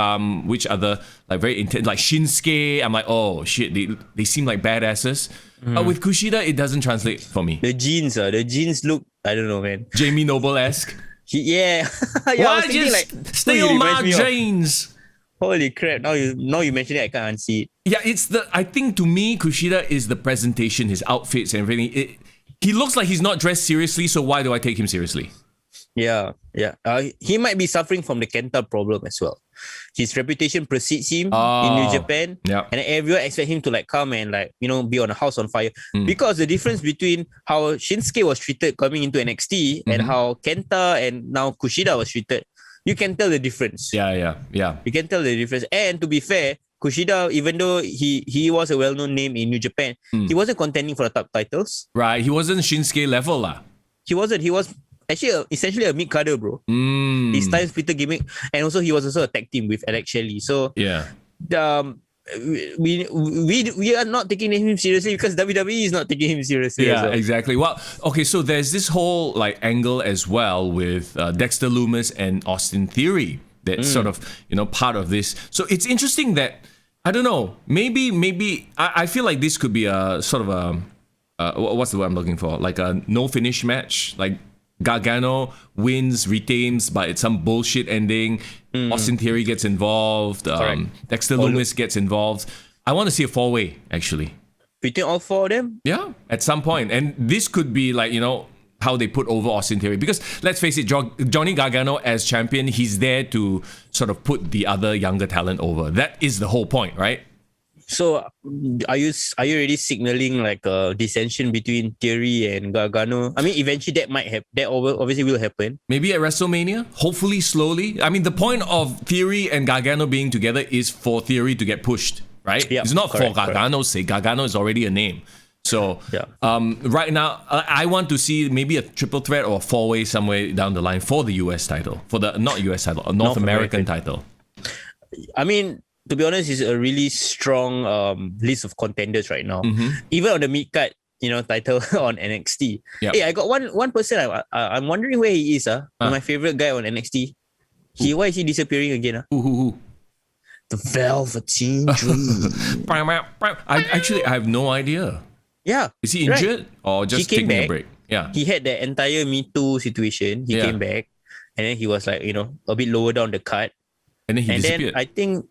[SPEAKER 6] which other like very intense, like Shinsuke, I'm like, oh shit, they seem like badasses. But with Kushida, it doesn't translate for me.
[SPEAKER 3] The jeans look, I don't know, man.
[SPEAKER 6] Jamie Noble-esque.
[SPEAKER 3] Yeah.
[SPEAKER 6] Why just steal my jeans?
[SPEAKER 3] Holy crap! Now you mention it, I can't unsee it.
[SPEAKER 6] Yeah, I think to me, Kushida is the presentation, his outfits and everything. He looks like he's not dressed seriously, so why do I take him seriously?
[SPEAKER 3] Yeah. He might be suffering from the Kenta problem as well. His reputation precedes him in New Japan, and everyone expect him to like come and like be on a house on fire. Because the difference between how Shinsuke was treated coming into NXT and how Kenta and now Kushida was treated, you can tell the difference.
[SPEAKER 6] Yeah.
[SPEAKER 3] You can tell the difference. And to be fair, Kushida, even though he was a well-known name in New Japan, he wasn't contending for the top titles.
[SPEAKER 6] Right, he wasn't Shinsuke level lah.
[SPEAKER 3] He wasn't. He was actually essentially a mid-carder, bro. His time splitter gimmick, and also he was also a tag team with Alex Shelley. So we are not taking him seriously because WWE is not taking him seriously.
[SPEAKER 6] Yeah, exactly. Well, okay, so there's this whole like angle as well with Dexter Lumis and Austin Theory. That's sort of part of this. So it's interesting that I don't know. Maybe I feel like this could be a sort of a what's the word I'm looking for? Like a no finish match. Like Gargano wins, retains, but it's some bullshit ending. Austin Theory gets involved. Dexter Lumis gets involved. I want to see a 4-way, actually.
[SPEAKER 3] Between all four of them?
[SPEAKER 6] Yeah, at some point. And this could be like, how they put over Austin Theory. Because let's face it, Johnny Gargano as champion, he's there to sort of put the other younger talent over. That is the whole point, right?
[SPEAKER 3] So, are you already signaling like a dissension between Theory and Gargano? I mean, eventually that might happen. That obviously will happen.
[SPEAKER 6] Maybe at WrestleMania. Hopefully, slowly. I mean, the point of Theory and Gargano being together is for Theory to get pushed, right?
[SPEAKER 3] Yep,
[SPEAKER 6] it's not for Gargano's sake. Gargano is already a name. So, right now, I want to see maybe a triple threat or a 4-way somewhere down the line for the US title, for the not US title, a North American title.
[SPEAKER 3] I mean, to be honest, it's a really strong list of contenders right now. Even on the mid-card, title on NXT.
[SPEAKER 6] Yep.
[SPEAKER 3] Hey, I got one person I'm wondering where he is. My favorite guy on NXT. Why is he disappearing again?
[SPEAKER 6] Who?
[SPEAKER 3] The Velveteen Dream.
[SPEAKER 6] I have no idea.
[SPEAKER 3] Yeah.
[SPEAKER 6] Is he injured or just taking a break? Yeah.
[SPEAKER 3] He had the entire Me Too situation. He came back and then he was like, a bit lower down the card.
[SPEAKER 6] And then he disappeared.
[SPEAKER 3] Then I think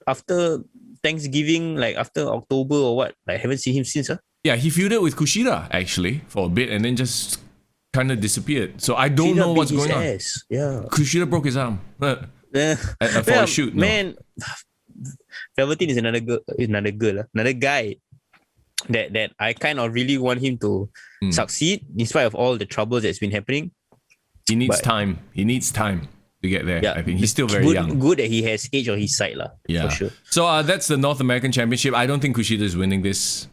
[SPEAKER 3] after Thanksgiving, like after October or what, I haven't seen him since.
[SPEAKER 6] Yeah, he feuded with Kushida actually for a bit and then just kind of disappeared. So I don't know what's going on.
[SPEAKER 3] Yeah.
[SPEAKER 6] Kushida broke his arm for a shoot.
[SPEAKER 3] Man, Velveteen is another guy that I kind of really want him to succeed in spite of all the troubles that's been happening.
[SPEAKER 6] He needs time. He needs time to get there. I think he's still very young.
[SPEAKER 3] Good that he has age on his side, for sure.
[SPEAKER 6] So that's the North American Championship. I don't think Kushida is winning this.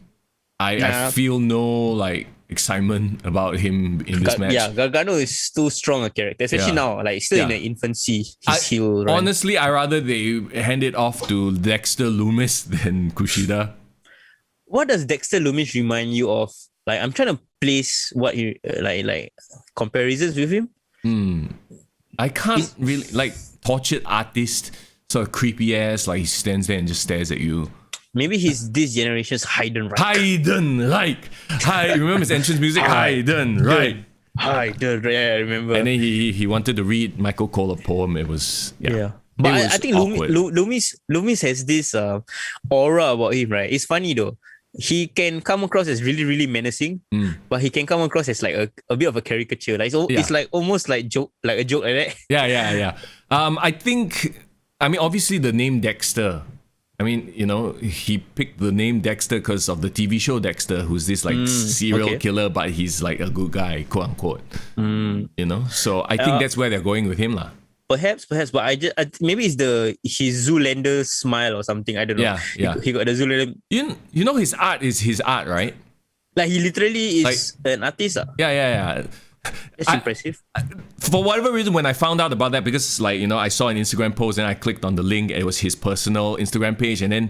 [SPEAKER 6] I feel no excitement about him in this match.
[SPEAKER 3] Yeah, Gargano is too strong a character, especially now, still in the infancy.
[SPEAKER 6] Honestly, I rather they hand it off to Dexter Lumis than Kushida.
[SPEAKER 3] What does Dexter Lumis remind you of? Like, I'm trying to place what you like comparisons with him.
[SPEAKER 6] I can't really tortured artist, sort of creepy ass. Like he stands there and just stares at you.
[SPEAKER 3] Maybe he's this generation's Heidenreich.
[SPEAKER 6] Remember his entrance music? Heidenreich.
[SPEAKER 3] I remember.
[SPEAKER 6] And then he wanted to read Michael Cole a poem. It was
[SPEAKER 3] But
[SPEAKER 6] It was
[SPEAKER 3] I think
[SPEAKER 6] awkward.
[SPEAKER 3] Loomis has this aura about him, right? It's funny though. He can come across as really, really menacing, but he can come across as like a bit of a caricature. Like it's like almost like a joke like that.
[SPEAKER 6] Yeah. I mean, obviously the name Dexter. I mean, he picked the name Dexter because of the TV show Dexter, who's this like serial killer, but he's like a good guy, quote unquote. So I think that's where they're going with him, lah.
[SPEAKER 3] Perhaps, but maybe it's his Zoolander smile or something. I don't know.
[SPEAKER 6] Yeah.
[SPEAKER 3] He got the Zoolander.
[SPEAKER 6] You know his art is his art, right?
[SPEAKER 3] Like he literally is an artist.
[SPEAKER 6] Yeah.
[SPEAKER 3] That's impressive.
[SPEAKER 6] For whatever reason, when I found out about that, because I saw an Instagram post and I clicked on the link. It was his personal Instagram page, and then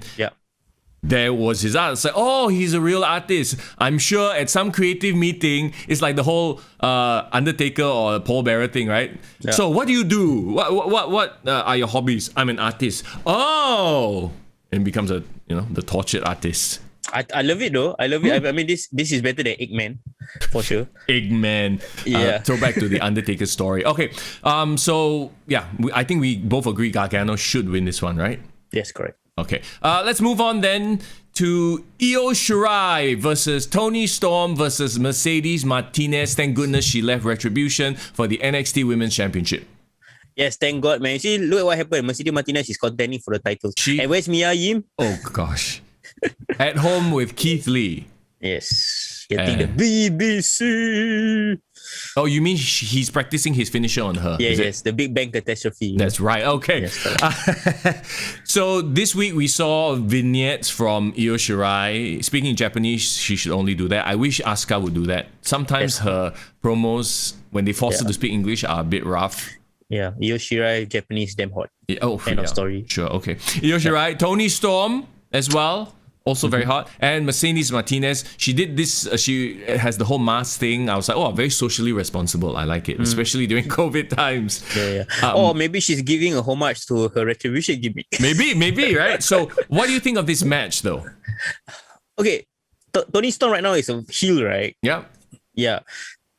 [SPEAKER 6] there was his art. It's like, oh, he's a real artist. I'm sure at some creative meeting, it's like the whole Undertaker or Paul Bearer thing, right? Yeah. So what do you do? What are your hobbies? I'm an artist. Oh, and becomes the tortured artist.
[SPEAKER 3] I love it though. I love it. I mean, this is better than Eggman, for sure.
[SPEAKER 6] Eggman.
[SPEAKER 3] Yeah.
[SPEAKER 6] Throw back to the Undertaker story. Okay. So yeah, I think we both agree Gargano should win this one, right?
[SPEAKER 3] Yes, correct.
[SPEAKER 6] Okay. Let's move on then to Eoshirai versus Toni Storm versus Mercedes Martinez. Thank goodness she left Retribution for the NXT Women's Championship.
[SPEAKER 3] Yes, thank God, man. See, look at what happened. Mercedes Martinez is contending for the title. And where's Mia Yim?
[SPEAKER 6] Oh gosh. At home with Keith Lee.
[SPEAKER 3] Yes. Getting the BBC.
[SPEAKER 6] Oh, you mean he's practicing his finisher on her?
[SPEAKER 3] Yes, the Big Bang Catastrophe.
[SPEAKER 6] That's right. Okay.
[SPEAKER 3] Yes,
[SPEAKER 6] so this week we saw vignettes from Eoshirai. Speaking in Japanese, she should only do that. I wish Asuka would do that. Sometimes her promos, when they force her to speak English, are a bit rough.
[SPEAKER 3] Yeah, Eoshirai, Japanese, damn hot.
[SPEAKER 6] End of story. Sure, okay. Eoshirai, Toni Storm as well. Also very hot. And Mercedes Martinez, she did this, she has the whole mask thing. I was like, oh, very socially responsible. I like it, especially during COVID times.
[SPEAKER 3] Yeah. Or maybe she's giving a homage to her Retribution gimmick.
[SPEAKER 6] Maybe, right? So what do you think of this match though?
[SPEAKER 3] Okay, Toni Storm right now is a heel, right?
[SPEAKER 6] Yeah.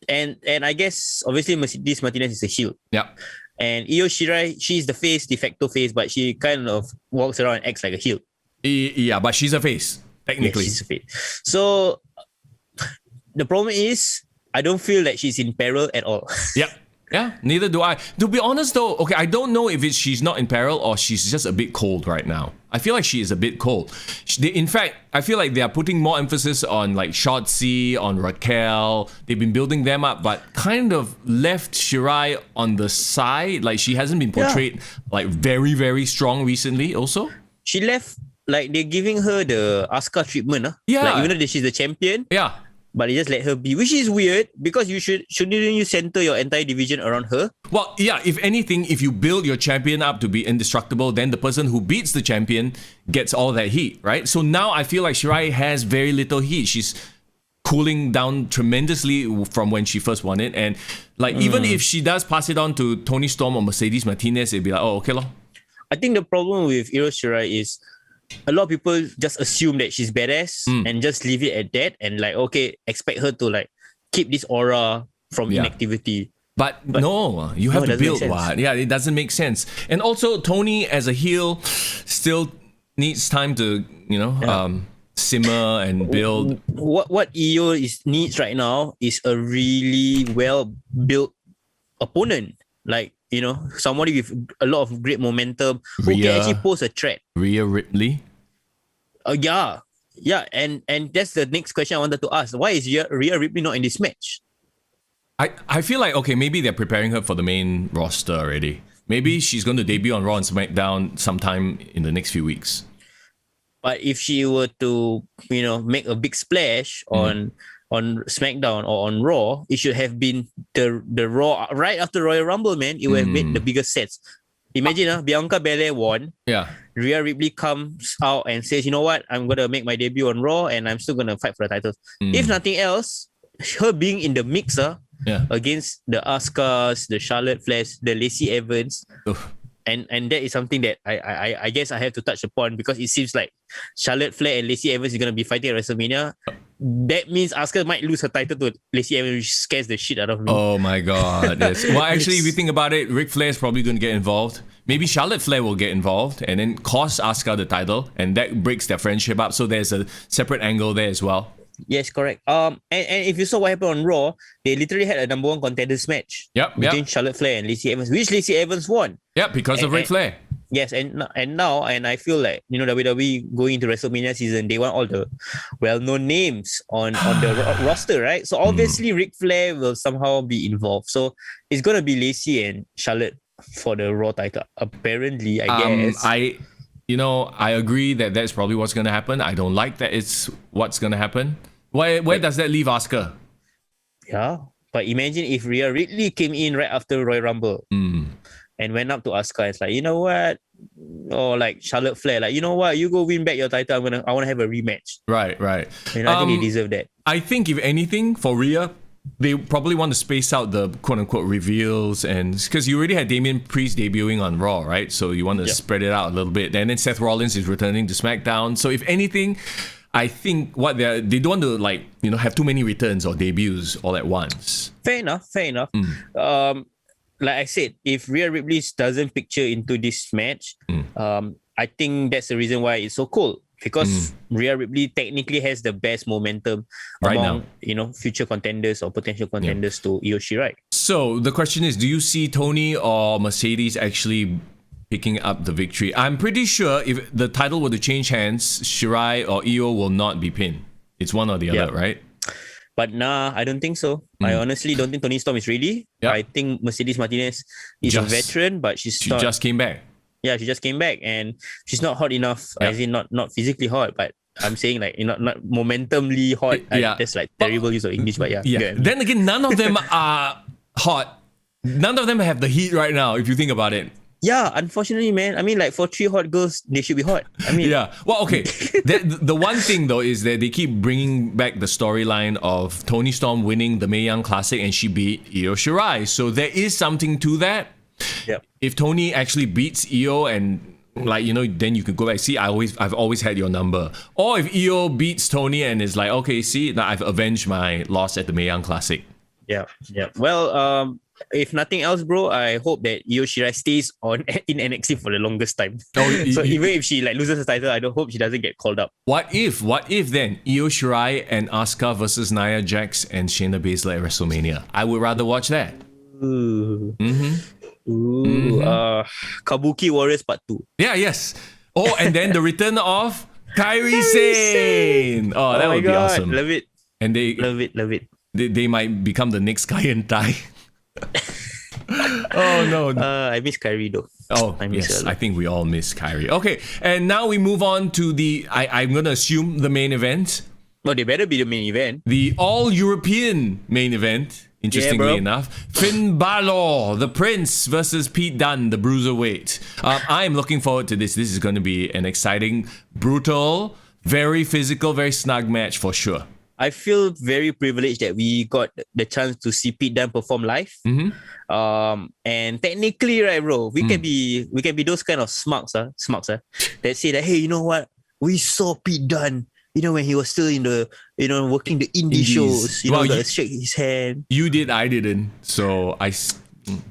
[SPEAKER 3] And I guess, obviously, Mercedes Martinez is a heel.
[SPEAKER 6] Yeah.
[SPEAKER 3] And Eoshirai, she's the face, de facto face, but she kind of walks around and acts like a heel.
[SPEAKER 6] Yeah, but she's a face, technically.
[SPEAKER 3] Yeah, she's a face. So the problem is, I don't feel that she's in peril at all.
[SPEAKER 6] Yeah, neither do I. To be honest though, okay, I don't know if she's not in peril or she's just a bit cold right now. I feel like she is a bit cold. In fact, I feel like they are putting more emphasis on like Schatzy, on Raquel. They've been building them up, but kind of left Shirai on the side. Like she hasn't been portrayed like very, very strong recently also.
[SPEAKER 3] She left, like they're giving her the Asuka treatment.
[SPEAKER 6] Yeah.
[SPEAKER 3] Like even though she's the champion.
[SPEAKER 6] Yeah.
[SPEAKER 3] But they just let her be, which is weird because shouldn't you center your entire division around her?
[SPEAKER 6] Well, yeah, if anything, if you build your champion up to be indestructible, then the person who beats the champion gets all that heat, right? So now I feel like Shirai has very little heat. She's cooling down tremendously from when she first won it. And like even if she does pass it on to Toni Storm or Mercedes Martinez, it'd be like, oh, okay lor.
[SPEAKER 3] I think the problem with Eoshirai is a lot of people just assume that she's badass and just leave it at that and like, okay, expect her to like keep this aura from inactivity.
[SPEAKER 6] But no, you have to build what? Yeah, it doesn't make sense. And also, Toni as a heel still needs time to, simmer and build.
[SPEAKER 3] What EO needs right now is a really well-built opponent. Like, somebody with a lot of great momentum who can actually pose a threat.
[SPEAKER 6] Rhea Ripley?
[SPEAKER 3] Yeah, and that's the next question I wanted to ask. Why is Rhea Ripley not in this match?
[SPEAKER 6] I feel like, okay, maybe they're preparing her for the main roster already. Maybe she's going to debut on Raw and SmackDown sometime in the next few weeks.
[SPEAKER 3] But if she were to, make a big splash on SmackDown or on Raw, it should have been the Raw right after Royal Rumble, man. It would have made the biggest sets. Imagine, Bianca Belair won.
[SPEAKER 6] Yeah.
[SPEAKER 3] Rhea Ripley comes out and says, you know what? I'm going to make my debut on Raw and I'm still going to fight for the titles. If nothing else, her being in the mixer against the Asukas, the Charlotte Flair, the Lacey Evans. And that is something that I guess I have to touch upon because it seems like Charlotte Flair and Lacey Evans is going to be fighting at WrestleMania. that means Asuka might lose her title to Lacey Evans, which scares the shit out of me.
[SPEAKER 6] Oh my god. Yes. Well, actually, if you think about it, Ric Flair is probably going to get involved. Maybe Charlotte Flair will get involved and then cost Asuka the title, and that breaks their friendship up. So there's a separate angle there as well.
[SPEAKER 3] Yes, correct. And if you saw what happened on Raw, they literally had a number one contenders match between Charlotte Flair and Lacey Evans, which Lacey Evans won.
[SPEAKER 6] Yeah, because of Ric Flair.
[SPEAKER 3] Yes, and now I feel like, you know, WWE going into WrestleMania season, they want all the well-known names on the roster, right? So obviously Ric Flair will somehow be involved. So it's gonna be Lacey and Charlotte for the Raw title. Apparently, I guess.
[SPEAKER 6] I agree that that's probably what's gonna happen. I don't like that it's what's gonna happen. Where does that leave Asuka?
[SPEAKER 3] Yeah, but imagine if Rhea Ripley came in right after Royal Rumble. And went up to Asuka. It's like, you know what? Or like Charlotte Flair, like, you know what? You go win back your title. I want to have a rematch.
[SPEAKER 6] Right.
[SPEAKER 3] You know, I think they deserve that.
[SPEAKER 6] I think if anything for Rhea, they probably want to space out the quote unquote reveals, and because you already had Damien Priest debuting on Raw, right? So you want to spread it out a little bit. And then Seth Rollins is returning to SmackDown. So if anything, I think what they don't want to have too many returns or debuts all at once.
[SPEAKER 3] Fair enough. Like I said, if Rhea Ripley doesn't picture into this match, I think that's the reason why it's so cool. Because Rhea Ripley technically has the best momentum
[SPEAKER 6] right
[SPEAKER 3] among
[SPEAKER 6] now,
[SPEAKER 3] future contenders or potential contenders to Eoshirai.
[SPEAKER 6] So the question is, do you see Tony or Mercedes actually picking up the victory? I'm pretty sure if the title were to change hands, Shirai or Io will not be pinned. It's one or the other, right?
[SPEAKER 3] But nah, I don't think so. I honestly don't think Toni Storm is ready. I think Mercedes Martinez is a veteran, but she
[SPEAKER 6] just came back.
[SPEAKER 3] Yeah, she just came back and she's not hot enough. As in not physically hot, but I'm saying like not momentumly hot. That's like terrible use of English, but yeah.
[SPEAKER 6] Then again, none of them are hot. None of them have the heat right now, if you think about it.
[SPEAKER 3] Yeah, unfortunately, man. I mean, like for 3 hot girls, they should be hot. I mean,
[SPEAKER 6] yeah. Well, okay. The one thing though is that they keep bringing back the storyline of Toni Storm winning the Mae Young Classic and she beat Io Shirai. So there is something to that.
[SPEAKER 3] Yep.
[SPEAKER 6] If Toni actually beats Io and then you can go back. See, I've always had your number. Or if Io beats Toni and is like, okay, see, now I've avenged my loss at the Mae Young Classic.
[SPEAKER 3] Yeah. Well, if nothing else, bro, I hope that Eoshirai stays in NXT for the longest time. So even if she loses her title, I don't hope she doesn't get called up.
[SPEAKER 6] What if then Eoshirai and Asuka versus Nia Jax and Shayna Baszler at WrestleMania? I would rather watch that.
[SPEAKER 3] Kabuki Warriors Part 2.
[SPEAKER 6] Yeah, yes. Oh, and then the return of Kairi Sane. Oh, that would be awesome.
[SPEAKER 3] Love it.
[SPEAKER 6] And
[SPEAKER 3] love it.
[SPEAKER 6] They might become the next Kai and Tai. Oh no.
[SPEAKER 3] I miss Kairi though.
[SPEAKER 6] Oh, yes. I think we all miss Kairi. Okay, and now we move on to I'm going to assume the main event.
[SPEAKER 3] No, they better be the main event.
[SPEAKER 6] The all-European main event, interestingly enough. Finn Balor, the Prince, versus Pete Dunne, the Bruiserweight. I am looking forward to this. This is going to be an exciting, brutal, very physical, very snug match for sure.
[SPEAKER 3] I feel very privileged that we got the chance to see Pete Dunne perform live. And technically, right, bro, we can be those kind of smarks that say that, hey, you know what? We saw Pete Dunne, when he was still in the, working the indie shows, shake his hand.
[SPEAKER 6] You did, I didn't. So I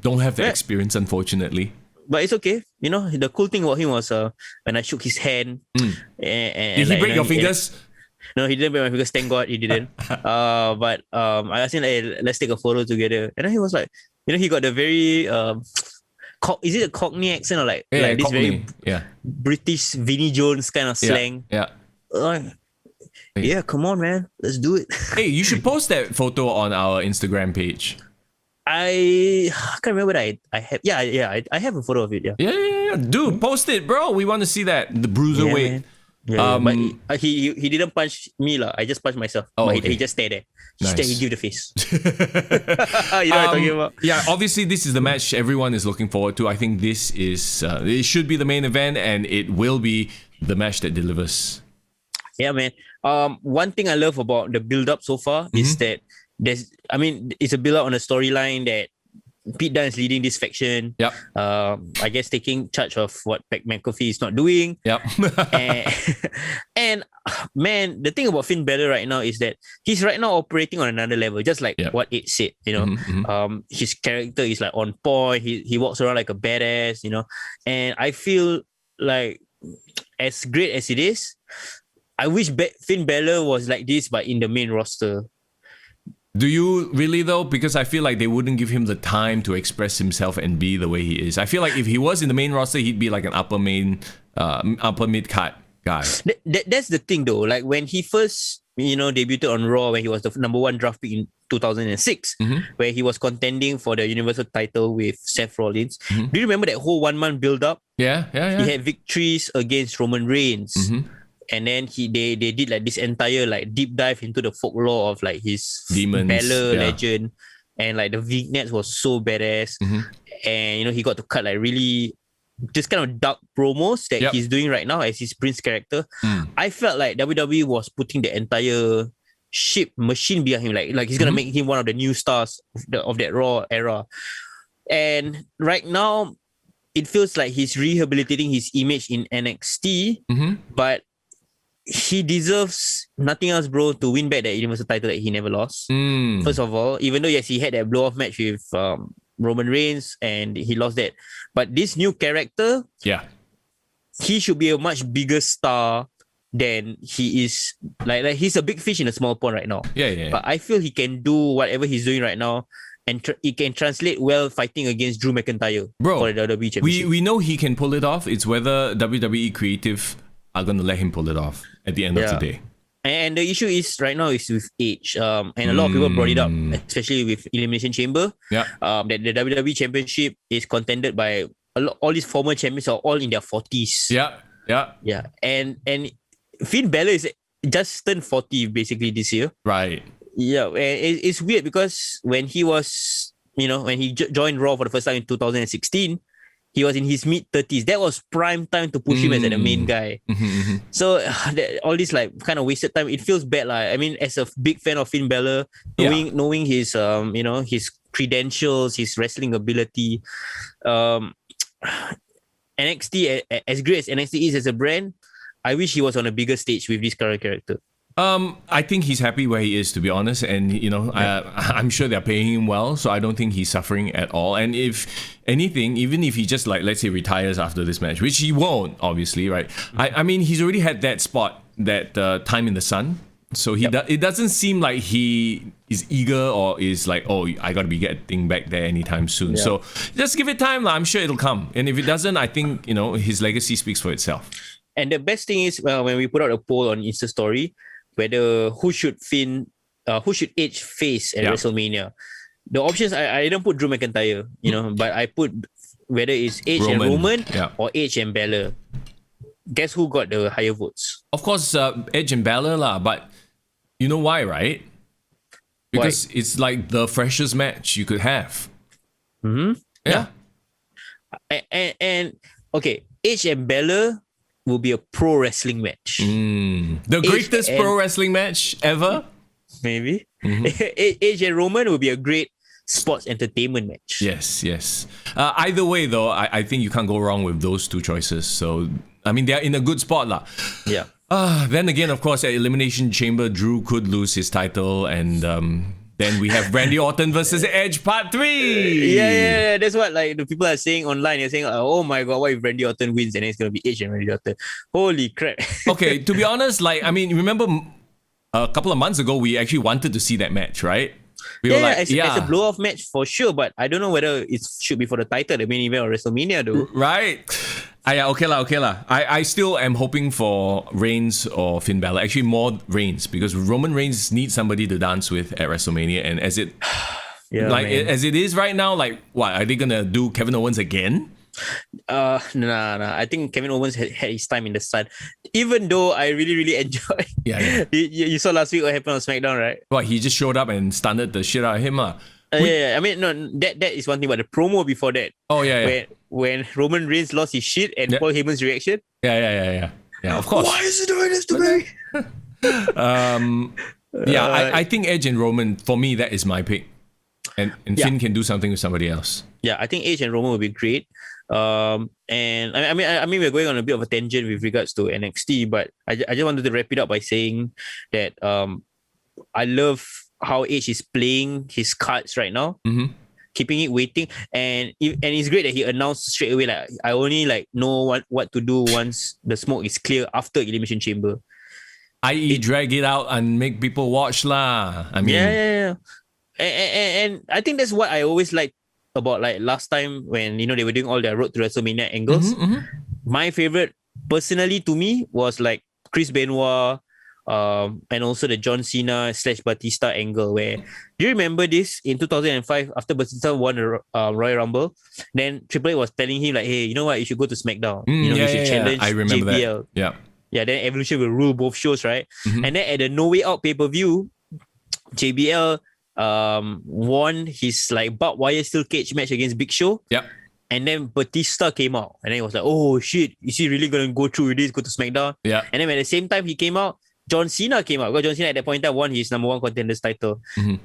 [SPEAKER 6] don't have the experience, unfortunately.
[SPEAKER 3] But it's okay. The cool thing about him was when I shook his hand. And
[SPEAKER 6] did he break your fingers?
[SPEAKER 3] No, he didn't break my fingers. Thank God he didn't. But I asked him, hey, let's take a photo together. And then he was like, he got the very is it a Cockney accent or like this
[SPEAKER 6] Cockney.
[SPEAKER 3] very British Vinnie Jones kind of slang? Yeah, come on, man, let's do it.
[SPEAKER 6] Hey, you should post that photo on our Instagram page.
[SPEAKER 3] I can't remember that I have. I have a photo of it.
[SPEAKER 6] Yeah. Dude, post it, bro. We want to see that. The Bruiserweight.
[SPEAKER 3] But he didn't punch me lah. I just punched myself. But he just stayed there. He gave the face. You know what I'm talking about?
[SPEAKER 6] Yeah, obviously this is the match everyone is looking forward to. I think this is it should be the main event, and it will be the match that delivers.
[SPEAKER 3] Yeah, man. One thing I love about the build up so far is that it's a build up on a storyline that Pete Dunne is leading this faction.
[SPEAKER 6] Yep.
[SPEAKER 3] I guess taking charge of what Pat McAfee is not doing.
[SPEAKER 6] Yep.
[SPEAKER 3] and man, the thing about Finn Balor right now is that he's right now operating on another level, just like what it said. His character is like on point. He walks around like a badass. And I feel like, as great as it is, I wish Finn Balor was like this, but in the main roster.
[SPEAKER 6] Do you really though? Because I feel like they wouldn't give him the time to express himself and be the way he is. I feel like if he was in the main roster, he'd be like an upper mid card guy.
[SPEAKER 3] That's the thing though. Like when he first, debuted on Raw, when he was the number 1 draft pick in 2006, where he was contending for the Universal title with Seth Rollins. Do you remember that whole 1 month build up?
[SPEAKER 6] Yeah.
[SPEAKER 3] He had victories against Roman Reigns. And then they did like this entire like deep dive into the folklore of like his
[SPEAKER 6] Demons,
[SPEAKER 3] Balor legend, and like the vignettes was so badass. And he got to cut like really this kind of dark promos that he's doing right now as his Prince character. I felt like WWE was putting the entire ship machine behind him, like he's gonna make him one of the new stars of that Raw era. And right now, it feels like he's rehabilitating his image in NXT, but he deserves nothing else, bro, to win back that Universal title that he never lost. First of all, even though yes, he had that blow-off match with Roman Reigns and he lost that, but this new character, he should be a much bigger star than he is. Like he's a big fish in a small pond right now. But I feel he can do whatever he's doing right now, and he can translate well fighting against Drew McIntyre for the WWE Championship.
[SPEAKER 6] We know he can pull it off. It's whether WWE creative are going to let him pull it off at the end of the day.
[SPEAKER 3] And the issue is right now is with age. And a lot of people brought it up, especially with Elimination Chamber. That the WWE Championship is contended by all these former champions are all in their 40s. And Finn Balor is just turned 40 basically this year.
[SPEAKER 6] Right.
[SPEAKER 3] Yeah, and it's weird because when he was, when he joined Raw for the first time in 2016, he was in his mid-30s. That was prime time to push him as the main guy. So all this like kind of wasted time. It feels bad. I mean, as a big fan of Finn Balor, knowing his his credentials, his wrestling ability, NXT, as great as NXT is as a brand, I wish he was on a bigger stage with this current character.
[SPEAKER 6] I think he's happy where he is, to be honest, and I'm sure they're paying him well, so I don't think he's suffering at all. And if anything, even if he just like, let's say, retires after this match, which he won't, obviously, right? I mean, he's already had that spot, that time in the sun, so it doesn't seem like he is eager or is like, oh, I got to be getting back there anytime soon. So just give it time, I'm sure it'll come. And if it doesn't, I think his legacy speaks for itself.
[SPEAKER 3] And the best thing is, when we put out a poll on Insta Story, whether who should Edge face at WrestleMania. The options, I didn't put Drew McIntyre, but I put whether it's Edge and Roman or Edge and Balor. Guess who got the higher votes?
[SPEAKER 6] Of course, Edge and Balor lah, but you know why, right? Because it's like the freshest match you could have. Yeah. And okay, Edge and Balor will be a pro wrestling match. The greatest pro wrestling match ever?
[SPEAKER 3] Maybe. Edge and Roman will be a great sports entertainment match.
[SPEAKER 6] Yes. Either way, though, I think you can't go wrong with those two choices. So, I mean, they're in a good spot lah.
[SPEAKER 3] Yeah.
[SPEAKER 6] Then again, of course, at Elimination Chamber, Drew could lose his title, and then we have Randy Orton versus Edge Part 3.
[SPEAKER 3] Yeah. That's what like the people are saying online. They're saying, oh my god, what if Randy Orton wins and then it's going to be Edge and Randy Orton? Holy crap.
[SPEAKER 6] Okay, to be honest, remember a couple of months ago, we actually wanted to see that match, right? We were like,
[SPEAKER 3] it's a blow-off match for sure, but I don't know whether it should be for the title, the main event, or WrestleMania though.
[SPEAKER 6] Right. Okay lah. I still am hoping for Reigns or Finn Balor. Actually, more Reigns, because Roman Reigns needs somebody to dance with at WrestleMania, and as it as it is right now, like, what are they gonna do? Kevin Owens again?
[SPEAKER 3] Nah. I think Kevin Owens had his time in the sun. Even though I really enjoyed.
[SPEAKER 6] Yeah.
[SPEAKER 3] You saw last week what happened on SmackDown, right?
[SPEAKER 6] Well, he just showed up and stunned the shit out of him,
[SPEAKER 3] I mean, no, that is one thing, but the promo before that.
[SPEAKER 6] Oh yeah.
[SPEAKER 3] When Roman Reigns lost his shit and Paul Heyman's reaction.
[SPEAKER 6] Yeah. Of course.
[SPEAKER 3] Why is he doing this to me?
[SPEAKER 6] I think Edge and Roman, for me, that is my pick. And Finn can do something with somebody else.
[SPEAKER 3] Yeah, I think Edge and Roman will be great. And I mean, we're going on a bit of a tangent with regards to NXT, but I just wanted to wrap it up by saying that I love how Edge is playing his cards right now, keeping it waiting, and it's great that he announced straight away like I only like know what to do once the smoke is clear after Elimination Chamber.
[SPEAKER 6] I.e. drag it out and make people watch lah. I mean,
[SPEAKER 3] yeah. And I think that's what I always liked about like last time when they were doing all their Road to WrestleMania angles. My favorite, personally to me, was like Chris Benoit, and also the John Cena / Batista angle. Where do you remember this in 2005 after Batista won the Royal Rumble? Then Triple H was telling him like, hey, you know what? You should go to SmackDown. You should challenge
[SPEAKER 6] I remember
[SPEAKER 3] JBL.
[SPEAKER 6] That.
[SPEAKER 3] Yeah. Then Evolution will rule both shows, right? And then at the No Way Out pay-per-view, JBL won his like barbed wire steel cage match against Big Show.
[SPEAKER 6] Yep.
[SPEAKER 3] And then Batista came out. And then he was like, oh shit, is he really going to go through with this, go to SmackDown?
[SPEAKER 6] Yeah.
[SPEAKER 3] And then at the same time he came out, John Cena came out. Because John Cena at that point in time won his number one contenders title.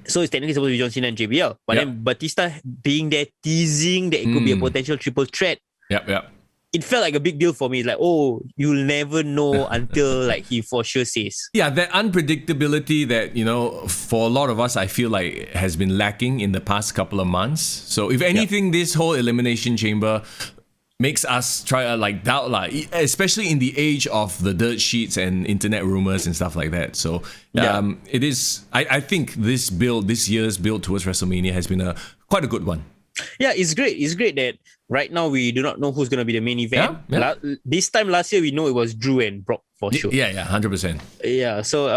[SPEAKER 3] So it's technically supposed to be John Cena and JBL. But then Batista being there teasing that it could be a potential triple threat.
[SPEAKER 6] Yep.
[SPEAKER 3] It felt like a big deal for me. It's like, oh, you'll never know until like he for sure says.
[SPEAKER 6] Yeah, that unpredictability that, for a lot of us, I feel like has been lacking in the past couple of months. So if anything, this whole Elimination Chamber makes us try to doubt, especially in the age of the dirt sheets and internet rumors and stuff like that. So it is, I think this year's build towards WrestleMania has been quite a good one.
[SPEAKER 3] Yeah, it's great. It's great that right now we do not know who's going to be the main event.
[SPEAKER 6] Yeah.
[SPEAKER 3] This time last year we know it was Drew and Brock for sure.
[SPEAKER 6] Yeah, 100%.
[SPEAKER 3] Yeah, so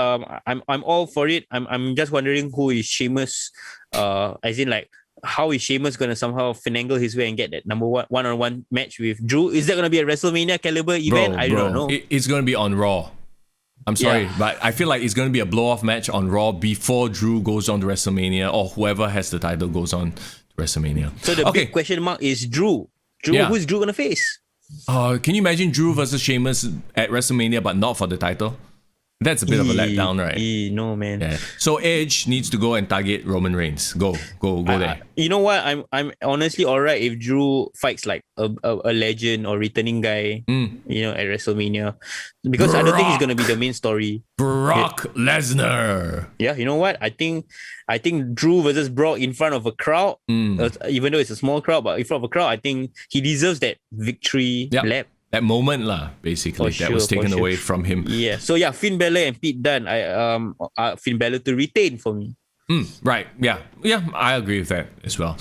[SPEAKER 3] I'm all for it. I'm just wondering who is Sheamus, as in like how is Sheamus going to somehow finagle his way and get that number one-on-one match with Drew? Is that going to be a WrestleMania caliber event? I don't know.
[SPEAKER 6] It's going to be on Raw. I'm sorry, but I feel like it's going to be a blow-off match on Raw before Drew goes on to WrestleMania, or whoever has the title goes on WrestleMania.
[SPEAKER 3] So the big question mark is Drew. Who's Drew gonna face?
[SPEAKER 6] Can you imagine Drew versus Sheamus at WrestleMania, but not for the title? That's a bit of a letdown, right?
[SPEAKER 3] No, man.
[SPEAKER 6] Yeah. So Edge needs to go and target Roman Reigns. Go there.
[SPEAKER 3] You know what? I'm honestly alright if Drew fights like a legend or returning guy, at WrestleMania, because I don't think he's gonna be the main story.
[SPEAKER 6] Brock Lesnar.
[SPEAKER 3] Yeah, you know what? I think Drew versus Brock in front of a crowd, even though it's a small crowd, but in front of a crowd, I think he deserves that victory lap.
[SPEAKER 6] That moment basically, that was taken away from him.
[SPEAKER 3] Yeah. So Finn Balor and Pete Dunne, Finn Balor to retain for me.
[SPEAKER 6] Right. Yeah, I agree with that as well.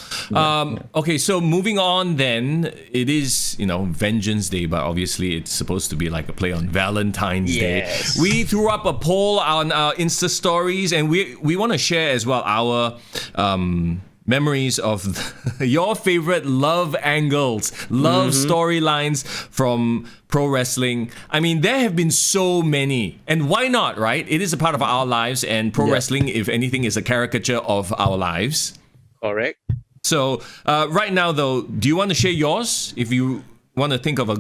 [SPEAKER 6] Okay, so moving on then, it is, Vengeance Day, but obviously it's supposed to be like a play on Valentine's Day. We threw up a poll on our Insta stories, and we want to share as well our memories of your favorite love angles, love storylines from pro wrestling. I mean, there have been so many, and why not, right? It is a part of our lives, and pro wrestling, if anything, is a caricature of our lives.
[SPEAKER 3] Correct.
[SPEAKER 6] So right now, though, do you want to share yours? If you want to think of a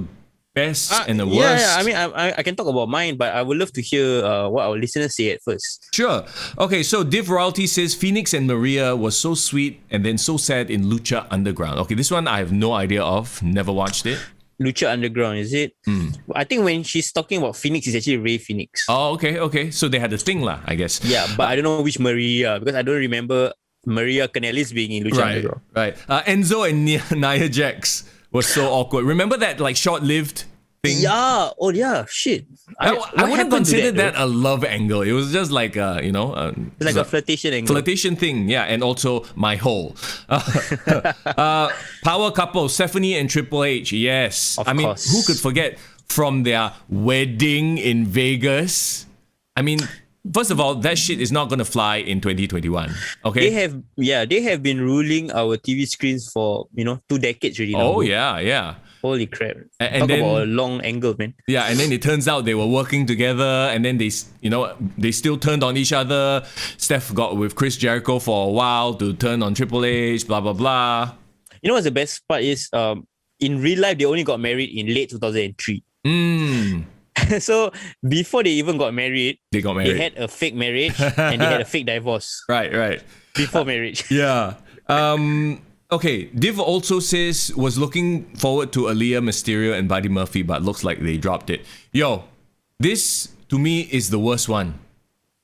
[SPEAKER 6] best and the worst.
[SPEAKER 3] Yeah. I mean, I can talk about mine, but I would love to hear what our listeners say at first.
[SPEAKER 6] Sure. Okay, so Div Royalty says Phoenix and Maria was so sweet and then so sad in Lucha Underground. Okay, this one I have no idea of. Never watched it.
[SPEAKER 3] Lucha Underground, is it? I think when she's talking about Phoenix, it's actually Rey Phoenix.
[SPEAKER 6] Oh, okay. So they had a thing lah, I guess.
[SPEAKER 3] Yeah, but I don't know which Maria, because I don't remember Maria Kanellis being in Lucha Underground.
[SPEAKER 6] Right. Enzo and Nia Jax was so awkward. Remember that short-lived thing?
[SPEAKER 3] Yeah. Oh yeah. Shit.
[SPEAKER 6] I wouldn't consider that a love angle. It was just like
[SPEAKER 3] it's like a flirtation angle.
[SPEAKER 6] Flirtation thing, yeah, and also my hole. Power couple Stephanie and Triple H. Yes,
[SPEAKER 3] of course.
[SPEAKER 6] Who could forget from their wedding in Vegas? I mean, first of all, that shit is not going to fly in 2021. Okay.
[SPEAKER 3] They have been ruling our TV screens for 2 decades already.
[SPEAKER 6] Oh yeah.
[SPEAKER 3] Holy crap.
[SPEAKER 6] And then,
[SPEAKER 3] about a long angle, man.
[SPEAKER 6] Yeah, and then it turns out they were working together, and then they still turned on each other. Steph got with Chris Jericho for a while to turn on Triple H, blah, blah, blah.
[SPEAKER 3] You know what's the best part is, in real life, they only got married in late 2003. So before they even got married, they had a fake marriage and they had a fake divorce.
[SPEAKER 6] Right.
[SPEAKER 3] Before marriage.
[SPEAKER 6] Yeah. Okay, Div also says was looking forward to Aliya, Mysterio, and Buddy Murphy, but looks like they dropped it. Yo, this to me is the worst one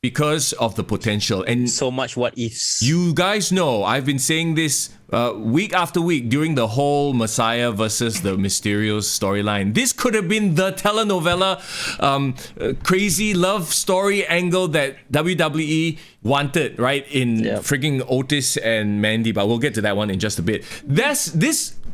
[SPEAKER 6] because of the potential. And
[SPEAKER 3] So much what ifs.
[SPEAKER 6] you guys know I've been saying this week after week during the whole Messiah versus the Mysterio storyline. This could have been the telenovela crazy love story angle that WWE wanted, right? In freaking Otis and Mandy, but we'll get to that one in just a bit.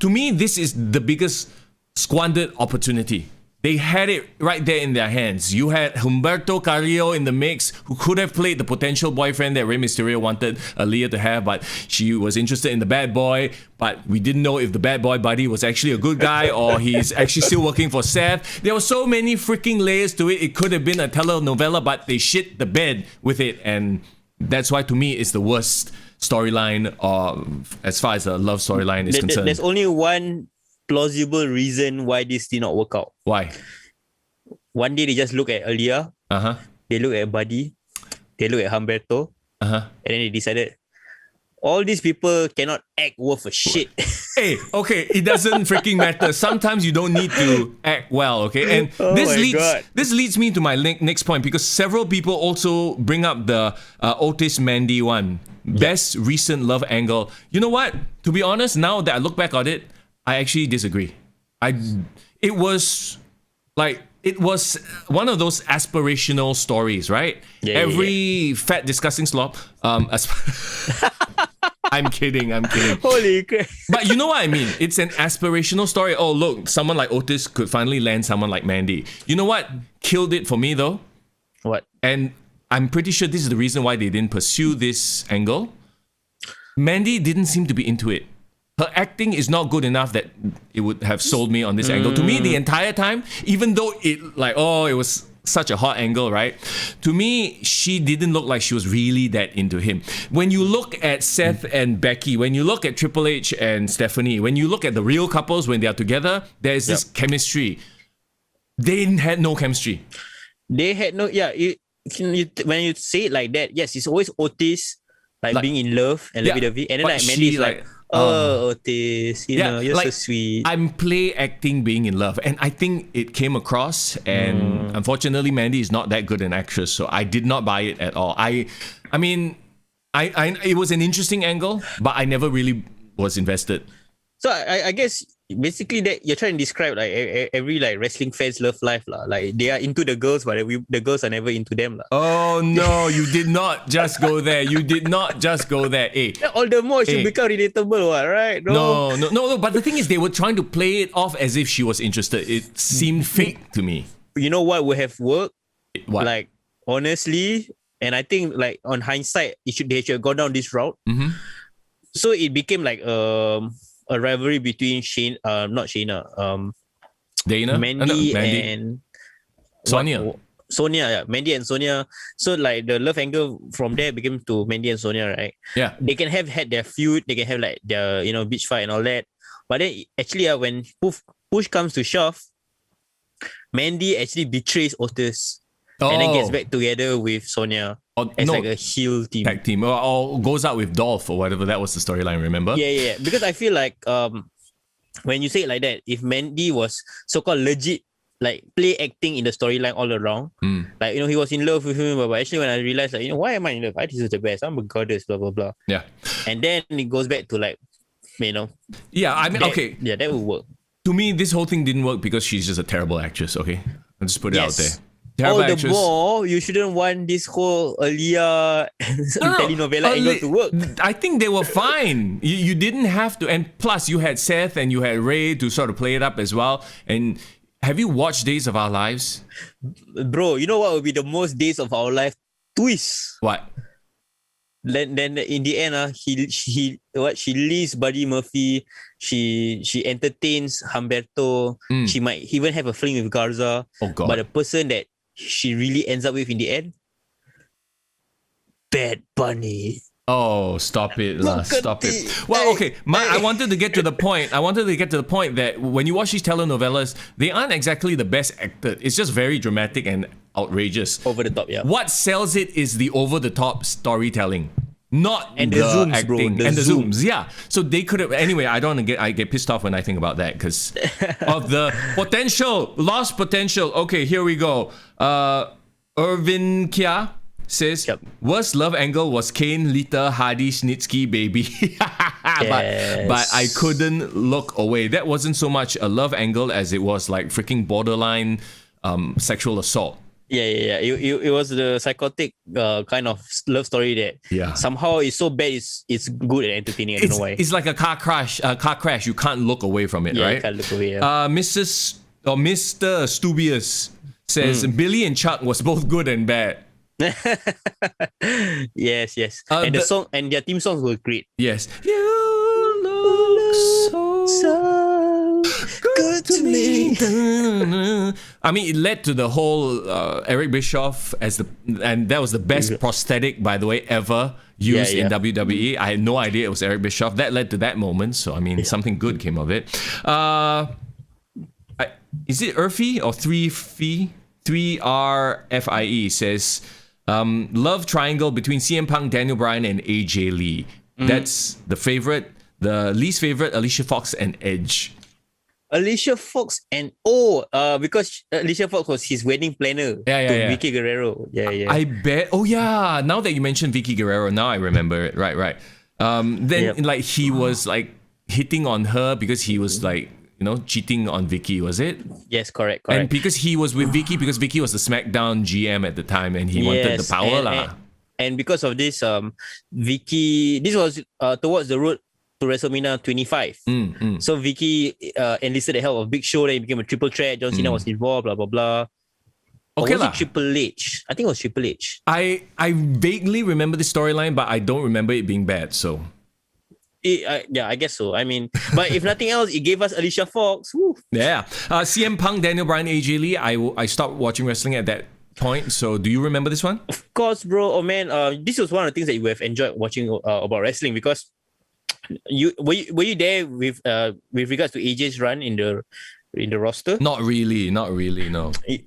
[SPEAKER 6] To me, this is the biggest squandered opportunity. They had it right there in their hands. You had Humberto Carrillo in the mix, who could have played the potential boyfriend that Rey Mysterio wanted Aliya to have, but she was interested in the bad boy. But we didn't know if the bad boy buddy was actually a good guy or he's actually still working for Seth. There were so many freaking layers to it. It could have been a telenovela, but they shit the bed with it. And that's why, to me, it's the worst storyline as far as the love storyline is concerned.
[SPEAKER 3] There's only one plausible reason why this did not work out.
[SPEAKER 6] Why?
[SPEAKER 3] One day they just look at Aliya, they look at Buddy, they look at Humberto, and then they decided all these people cannot act worth a shit.
[SPEAKER 6] Hey, okay, it doesn't freaking matter. Sometimes you don't need to act well, okay? And this leads me to my next point, because several people also bring up the Otis Mandy one. Best recent love angle. You know what? To be honest, now that I look back on it, I actually disagree. It was one of those aspirational stories, right? Every fat disgusting slop. I'm kidding.
[SPEAKER 3] Holy crap.
[SPEAKER 6] But you know what I mean? It's an aspirational story. Oh, look, someone like Otis could finally land someone like Mandy. You know what killed it for me though?
[SPEAKER 3] What?
[SPEAKER 6] And I'm pretty sure this is the reason why they didn't pursue this angle. Mandy didn't seem to be into it. Her acting is not good enough that it would have sold me on this angle. To me, the entire time, even though it was such a hot angle, right? To me, she didn't look like she was really that into him. When you look at Seth and Becky, when you look at Triple H and Stephanie, when you look at the real couples when they are together, there's this chemistry. They had no chemistry.
[SPEAKER 3] They had no, when you say it like that, yes, it's always Otis, like being in love and lovey-dovey. And then like Mandy's like, oh, Otis, you know, you're so sweet.
[SPEAKER 6] I'm play acting being in love. And I think it came across. And unfortunately, Mandy is not that good an actress. So I did not buy it at all. I mean, it was an interesting angle, but I never really was invested.
[SPEAKER 3] So I guess basically that you're trying to describe like every like wrestling fans love life lah. Like they are into the girls, but the girls are never into them lah.
[SPEAKER 6] Oh no, you did not just go there. Hey,
[SPEAKER 3] all the more she become relatable, right?
[SPEAKER 6] No. But the thing is, they were trying to play it off as if she was interested. It seemed fake to me.
[SPEAKER 3] You know what would have worked?
[SPEAKER 6] What?
[SPEAKER 3] Like honestly, and I think like on hindsight, they should have gone down this route. So it became like a rivalry between
[SPEAKER 6] Dana?
[SPEAKER 3] Mandy
[SPEAKER 6] Mandy
[SPEAKER 3] and
[SPEAKER 6] Sonia.
[SPEAKER 3] Mandy and Sonia. So like the love angle from there became to Mandy and Sonia, right?
[SPEAKER 6] Yeah.
[SPEAKER 3] They can have had their feud, they can have like their, beach fight and all that. But then actually when push comes to shove, Mandy actually betrays Otis and then gets back together with Sonia as like a heel team.
[SPEAKER 6] Tag team. Or goes out with Dolph or whatever. That was the storyline, remember?
[SPEAKER 3] Yeah. Because I feel like when you say it like that, if Mandy was so-called legit like play acting in the storyline all around, like he was in love with him, but actually when I realized like why am I in love? I deserve the best. I'm a goddess, blah blah blah.
[SPEAKER 6] Yeah.
[SPEAKER 3] And then it goes back to like
[SPEAKER 6] yeah, I mean, okay.
[SPEAKER 3] Yeah, that would work.
[SPEAKER 6] To me, this whole thing didn't work because she's just a terrible actress, okay? I'll just put it out there.
[SPEAKER 3] All the more, you shouldn't want this whole Aliya telenovela angle to work.
[SPEAKER 6] I think they were fine. You didn't have to. And plus, you had Seth and you had Rey to sort of play it up as well. And have you watched Days of Our Lives?
[SPEAKER 3] Bro, you know what would be the most Days of Our Life twist?
[SPEAKER 6] What?
[SPEAKER 3] Then in the end, she leaves Buddy Murphy. She entertains Humberto. She might even have a fling with Garza.
[SPEAKER 6] Oh God!
[SPEAKER 3] But the person that she really ends up with in the end, Bad Bunny.
[SPEAKER 6] Oh, stop it, stop it. Well, okay. I wanted to get to the point. That when you watch these telenovelas, they aren't exactly the best acted. It's just very dramatic and outrageous.
[SPEAKER 3] Over the top, yeah.
[SPEAKER 6] What sells it is the over-the-top storytelling. not
[SPEAKER 3] And the zooms, bro,
[SPEAKER 6] acting
[SPEAKER 3] the
[SPEAKER 6] and the
[SPEAKER 3] zoom.
[SPEAKER 6] zooms. Yeah, so they could have. Anyway, I get pissed off when I think about that because of the lost potential. Okay, here we go. Irvin Kia says,
[SPEAKER 3] Yep.
[SPEAKER 6] worst love angle was Kane, Lita, Hardy, Snitsky, baby. But I couldn't look away. That wasn't so much a love angle as it was like freaking borderline sexual assault.
[SPEAKER 3] Yeah. It was the psychotic kind of love story that somehow is so bad it's good and entertaining. I don't know why.
[SPEAKER 6] It's like a car crash. You can't look away from it, right?
[SPEAKER 3] You can't look away.
[SPEAKER 6] Mr. Stubius says Billy and Chuck was both good and bad.
[SPEAKER 3] Yes. And the song and their theme songs were great.
[SPEAKER 6] Yes. You look so good to me. I mean, it led to the whole Eric Bischoff and that was the best prosthetic, by the way, ever used in WWE. I had no idea it was Eric Bischoff. That led to that moment. So I mean, something good came of it. Is it Urfi or 3RFIE says love triangle between CM Punk, Daniel Bryan, and AJ Lee. That's the favorite. The least favorite, Alicia Fox and Edge.
[SPEAKER 3] Alicia Fox and because Alicia Fox was his wedding planner to Vicky Guerrero. Yeah.
[SPEAKER 6] I bet. Oh yeah. Now that you mentioned Vicky Guerrero, now I remember it. Right. Then like he was like hitting on her because he was like, cheating on Vicky, was it?
[SPEAKER 3] Yes, correct.
[SPEAKER 6] And because he was with Vicky, because Vicky was the SmackDown GM at the time, and he wanted the power,
[SPEAKER 3] and because of this, Vicky, this was towards the road to WrestleMania 25. So Vicky enlisted the help of Big Show, then it became a triple threat. John Cena was involved, blah blah blah.
[SPEAKER 6] Okay,
[SPEAKER 3] or was it Triple H? I think it was Triple H.
[SPEAKER 6] I vaguely remember the storyline, but I don't remember it being bad. So.
[SPEAKER 3] I guess so. I mean, but if nothing else, it gave us Alicia Fox. Woo.
[SPEAKER 6] Yeah. CM Punk, Daniel Bryan, AJ Lee. I stopped watching wrestling at that point. So do you remember this one?
[SPEAKER 3] Of course, bro. Oh man, this was one of the things that you would have enjoyed watching about wrestling because were you there with regards to AJ's run in the roster?
[SPEAKER 6] Not really, no.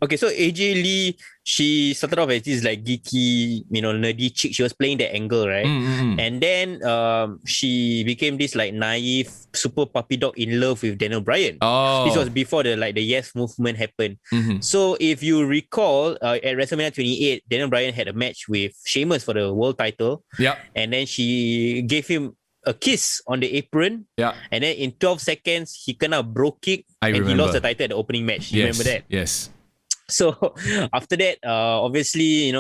[SPEAKER 3] Okay, so AJ Lee, she started off as this like geeky, nerdy chick. She was playing that angle, right? And then she became this like naive, super puppy dog in love with Daniel Bryan. This was before the Yes movement happened. So if you recall, at WrestleMania 28, Daniel Bryan had a match with Sheamus for the world title.
[SPEAKER 6] Yeah.
[SPEAKER 3] And then she gave him a kiss on the apron. Yeah. And then in 12 seconds, he kinda bro kick and he lost the title at the opening match. You remember that?
[SPEAKER 6] Yes.
[SPEAKER 3] So after that, obviously,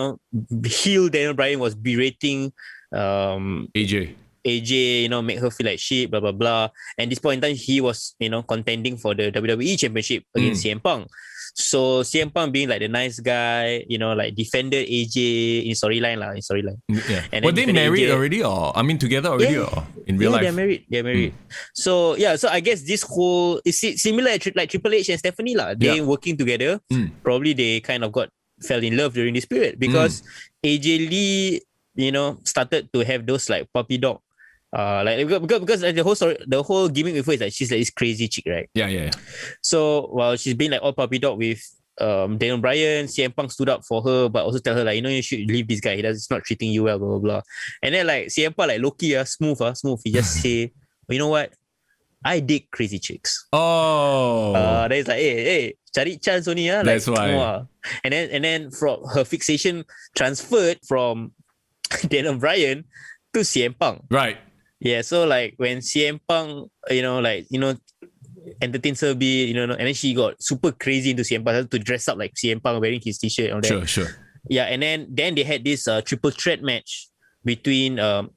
[SPEAKER 3] heel Daniel Bryan was berating AJ, make her feel like shit, blah, blah, blah. And this point in time, he was, contending for the WWE Championship against CM Punk. So CM Punk being like the nice guy, defended AJ in storyline.
[SPEAKER 6] Yeah.
[SPEAKER 3] And
[SPEAKER 6] were they married AJ already or, together already or in real life?
[SPEAKER 3] They're married. So I guess this whole, is similar like Triple H and Stephanie lah. They working together. Probably they kind of fell in love during this period because AJ Lee, started to have those like puppy dog. Because the whole story, the whole gimmick with her is like she's like this crazy chick, right?
[SPEAKER 6] Yeah.
[SPEAKER 3] So while she's being like all puppy dog with Daniel Bryan, CM Punk stood up for her, but also tell her like, you should leave this guy. He's not treating you well, blah blah blah. And then like CM Punk like low-key, smooth. He just say, you know what? I dig crazy chicks. Then it's like, hey, cari chance only,
[SPEAKER 6] That's why.
[SPEAKER 3] And then from her fixation transferred from Daniel Bryan to CM Punk.
[SPEAKER 6] Right.
[SPEAKER 3] Yeah, so like when CM Punk, entertains her a bit, and then she got super crazy into CM Punk to dress up like CM Punk wearing his t-shirt on that.
[SPEAKER 6] Sure.
[SPEAKER 3] Yeah, and then they had this triple threat match between I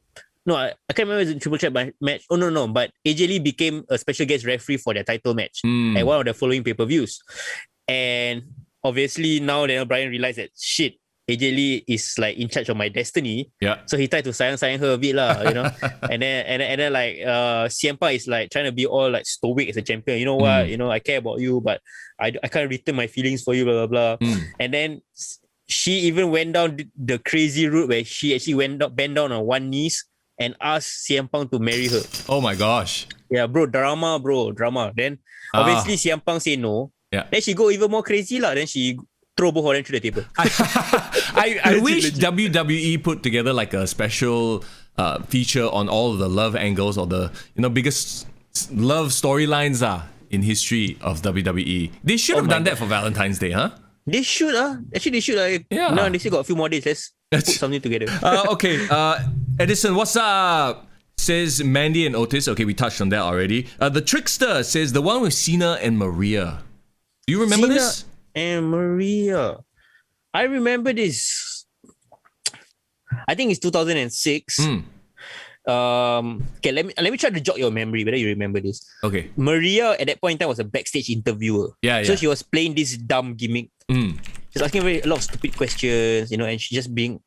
[SPEAKER 3] can't remember the triple threat match. Oh no, but AJ Lee became a special guest referee for their title match at one of the following pay-per-views. And obviously now Daniel Bryan realized that shit, AJ Lee is like in charge of my destiny. Yeah. So he tried to sayang her a bit lah, and then like CM Punk is like trying to be all like stoic as a champion. You know what? I care about you, but I can't return my feelings for you, blah blah blah. And then she even went down the crazy route where she actually bent down on one knees and asked CM Punk to marry her.
[SPEAKER 6] Oh my gosh.
[SPEAKER 3] Yeah, drama. Then obviously CM Punk say no. Yeah. Then she go even more crazy lah. Then she throw both of them through the table.
[SPEAKER 6] I wish WWE put together like a special feature on all of the love angles or the biggest love storylines in history of WWE. They should have done that for Valentine's Day, huh?
[SPEAKER 3] They should, Actually, they should.
[SPEAKER 6] Yeah.
[SPEAKER 3] No, they still got a few more days. Let's put something together.
[SPEAKER 6] Okay. Edison, what's up? Says Mandy and Otis. Okay, we touched on that already. The Trickster says the one with Cena and Maria. Do you remember this?
[SPEAKER 3] And Maria. I remember this. I think it's 2006. Okay, let me try to jog your memory whether you remember this.
[SPEAKER 6] Okay.
[SPEAKER 3] Maria at that point in time was a backstage interviewer.
[SPEAKER 6] Yeah.
[SPEAKER 3] So she was playing this dumb gimmick. She's asking a lot of stupid questions, and she's just being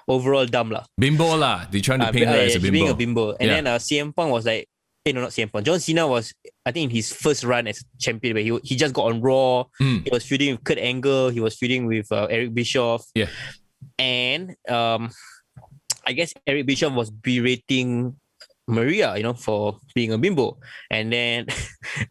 [SPEAKER 3] overall dumb lah.
[SPEAKER 6] Bimbo lah. They're trying to paint her as a
[SPEAKER 3] she's
[SPEAKER 6] bimbo.
[SPEAKER 3] being a bimbo. And then CM Punk was like, not CM Punk. John Cena was, I think, in his first run as champion, where he just got on Raw. He was feuding with Kurt Angle. He was feuding with Eric Bischoff.
[SPEAKER 6] Yeah.
[SPEAKER 3] And I guess Eric Bischoff was berating Maria, for being a bimbo, and then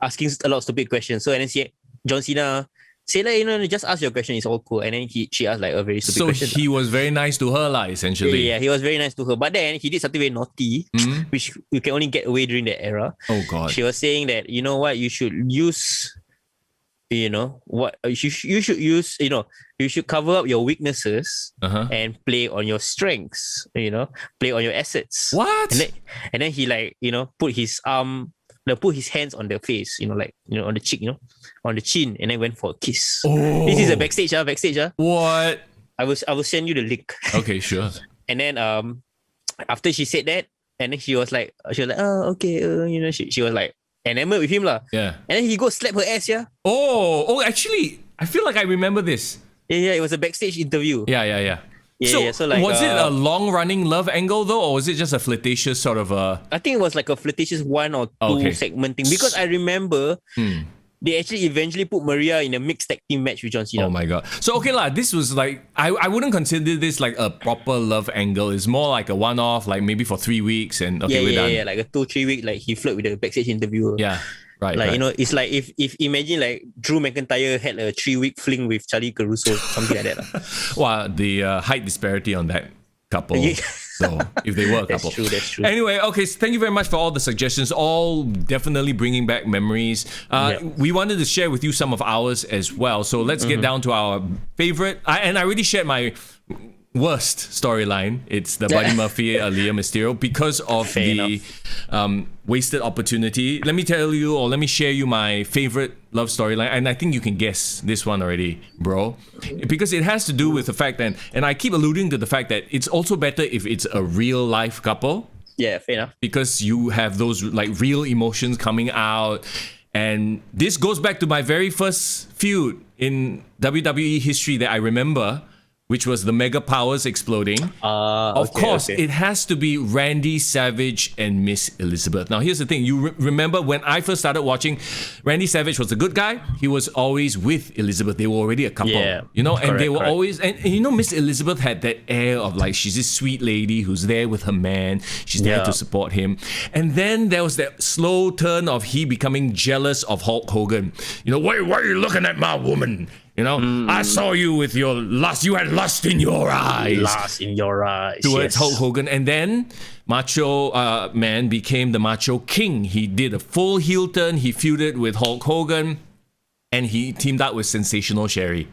[SPEAKER 3] asking a lot of stupid questions. So and then John Cena say like, just ask your question, it's all cool. And then she asked like a very stupid question.
[SPEAKER 6] So he was very nice to her lah, essentially.
[SPEAKER 3] Yeah, he was very nice to her. But then he did something very naughty, which you can only get away during that era.
[SPEAKER 6] Oh God.
[SPEAKER 3] She was saying that, you know what, you should use, what you should use, you should cover up your weaknesses and play on your strengths, play on your assets.
[SPEAKER 6] What?
[SPEAKER 3] And then he put his put his hands on the face, on the cheek, on the chin, and then went for a kiss.
[SPEAKER 6] Oh.
[SPEAKER 3] This is a backstage.
[SPEAKER 6] What?
[SPEAKER 3] I will send you the link.
[SPEAKER 6] Okay, sure.
[SPEAKER 3] And then after she said that, and then she was like, oh, okay, she was like enamored with him lah.
[SPEAKER 6] Yeah.
[SPEAKER 3] And then he go slap her ass, yeah.
[SPEAKER 6] Oh, actually, I feel like I remember this.
[SPEAKER 3] Yeah, it was a backstage interview.
[SPEAKER 6] Yeah.
[SPEAKER 3] So like,
[SPEAKER 6] was it a long-running love angle though, or was it just a flirtatious sort of a...
[SPEAKER 3] I think it was like a flirtatious 1 or 2 segment thing, because I remember they actually eventually put Maria in a mixed tag team match with John Cena.
[SPEAKER 6] Oh my God. So okay lah, this was like, I wouldn't consider this like a proper love angle. It's more like a one-off, like maybe for 3 weeks and okay, we're done.
[SPEAKER 3] Yeah, like a 2-3 week, like he flirt with the backstage interviewer.
[SPEAKER 6] Yeah. Right,
[SPEAKER 3] like,
[SPEAKER 6] right.
[SPEAKER 3] It's like if imagine like Drew McIntyre had a 3-week fling with Charlie Caruso, something like that.
[SPEAKER 6] Wow, the height disparity on that couple. So if they were a couple.
[SPEAKER 3] That's true.
[SPEAKER 6] Anyway, okay, so thank you very much for all the suggestions, all definitely bringing back memories. We wanted to share with you some of ours as well. So let's get down to our favorite. I already shared my worst storyline. It's the Buddy Murphy, Aliya, Mysterio, because of the wasted opportunity. Let me tell you, or let me share you my favorite love storyline, and I think you can guess this one already, bro, because it has to do with the fact that, and I keep alluding to the fact that it's also better if it's a real life couple.
[SPEAKER 3] Yeah, fair enough.
[SPEAKER 6] Because you have those like real emotions coming out. And this goes back to my very first feud in WWE history that I remember, which was the Mega Powers exploding. Of course, it has to be Randy Savage and Miss Elizabeth. Now, here's the thing. You remember when I first started watching, Randy Savage was a good guy. He was always with Elizabeth. They were already a couple.
[SPEAKER 3] Yeah,
[SPEAKER 6] and they were always... And Miss Elizabeth had that air of like, she's this sweet lady who's there with her man. She's there to support him. And then there was that slow turn of he becoming jealous of Hulk Hogan. Why are you looking at my woman? I saw you with your lust. You had lust in your eyes.
[SPEAKER 3] Lust in your eyes.
[SPEAKER 6] Towards Hulk Hogan. And then Macho Man became the Macho King. He did a full heel turn. He feuded with Hulk Hogan. And he teamed up with Sensational Sherry,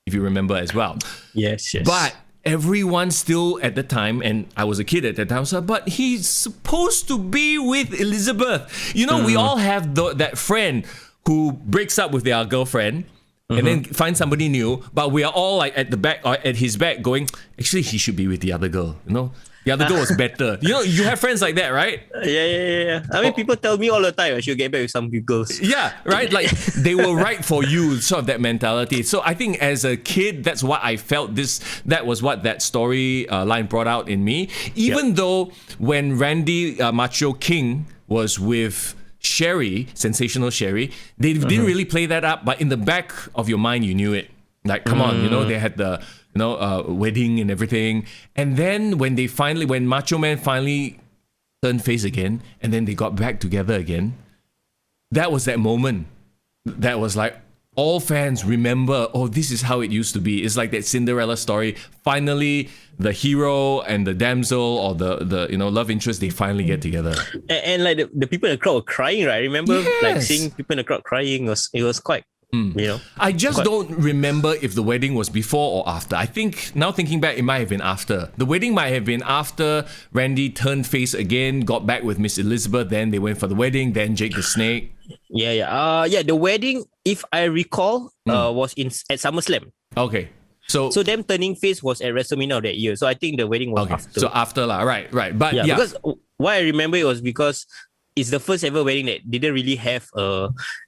[SPEAKER 6] if you remember as well.
[SPEAKER 3] Yes.
[SPEAKER 6] But everyone still at the time, and I was a kid at that time, said, but he's supposed to be with Elizabeth. We all have that friend who breaks up with their girlfriend and then find somebody new, but we are all like at the back or at his back going, actually he should be with the other girl, the other girl was better. You have friends like that, right?
[SPEAKER 3] Yeah. I mean, people tell me all the time I should get back with some girls.
[SPEAKER 6] Yeah, right. Like they were right for you, sort of that mentality. So I think as a kid, that's what I felt. That was what that story line brought out in me. Even though when Randy Macho King was with Sherry, Sensational Sherry, they didn't really play that up, but in the back of your mind you knew it. Like, come on, they had the wedding and everything. And then when Macho Man finally turned face again, and then they got back together again, that was that moment that was like, all fans remember, oh, this is how it used to be. It's like that Cinderella story. Finally, the hero and the damsel or the love interest, they finally get together.
[SPEAKER 3] And like the people in the crowd were crying, right? I remember like
[SPEAKER 6] Yes.
[SPEAKER 3] seeing people in the crowd crying. It was quite,
[SPEAKER 6] I just don't remember if the wedding was before or after. I think, now thinking back, it might have been after. The wedding might have been after Randy turned face again, got back with Miss Elizabeth, then they went for the wedding, then Jake the Snake.
[SPEAKER 3] Yeah. The wedding, if I recall, was at SummerSlam.
[SPEAKER 6] Okay. So
[SPEAKER 3] them turning face was at WrestleMania of that year. So I think the wedding was
[SPEAKER 6] okay.
[SPEAKER 3] after.
[SPEAKER 6] So after lah, right. But yeah.
[SPEAKER 3] Because why I remember it was because it's the first ever wedding that didn't really have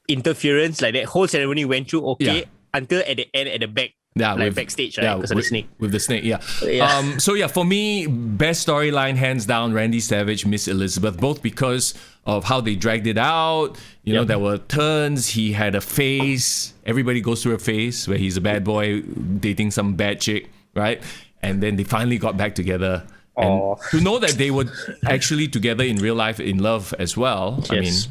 [SPEAKER 3] interference. Like that whole ceremony went through okay until at the end at the back.
[SPEAKER 6] Yeah,
[SPEAKER 3] like backstage, right? Because of the snake.
[SPEAKER 6] With the snake, yeah.
[SPEAKER 3] Yeah.
[SPEAKER 6] So yeah, for me, best storyline, hands down, Randy Savage, Miss Elizabeth, both because of how they dragged it out. You know, there were turns. He had a phase. Everybody goes through a phase where he's a bad boy dating some bad chick, right? And then they finally got back together. And to know that they were actually together in real life, in love as well.
[SPEAKER 3] Yes.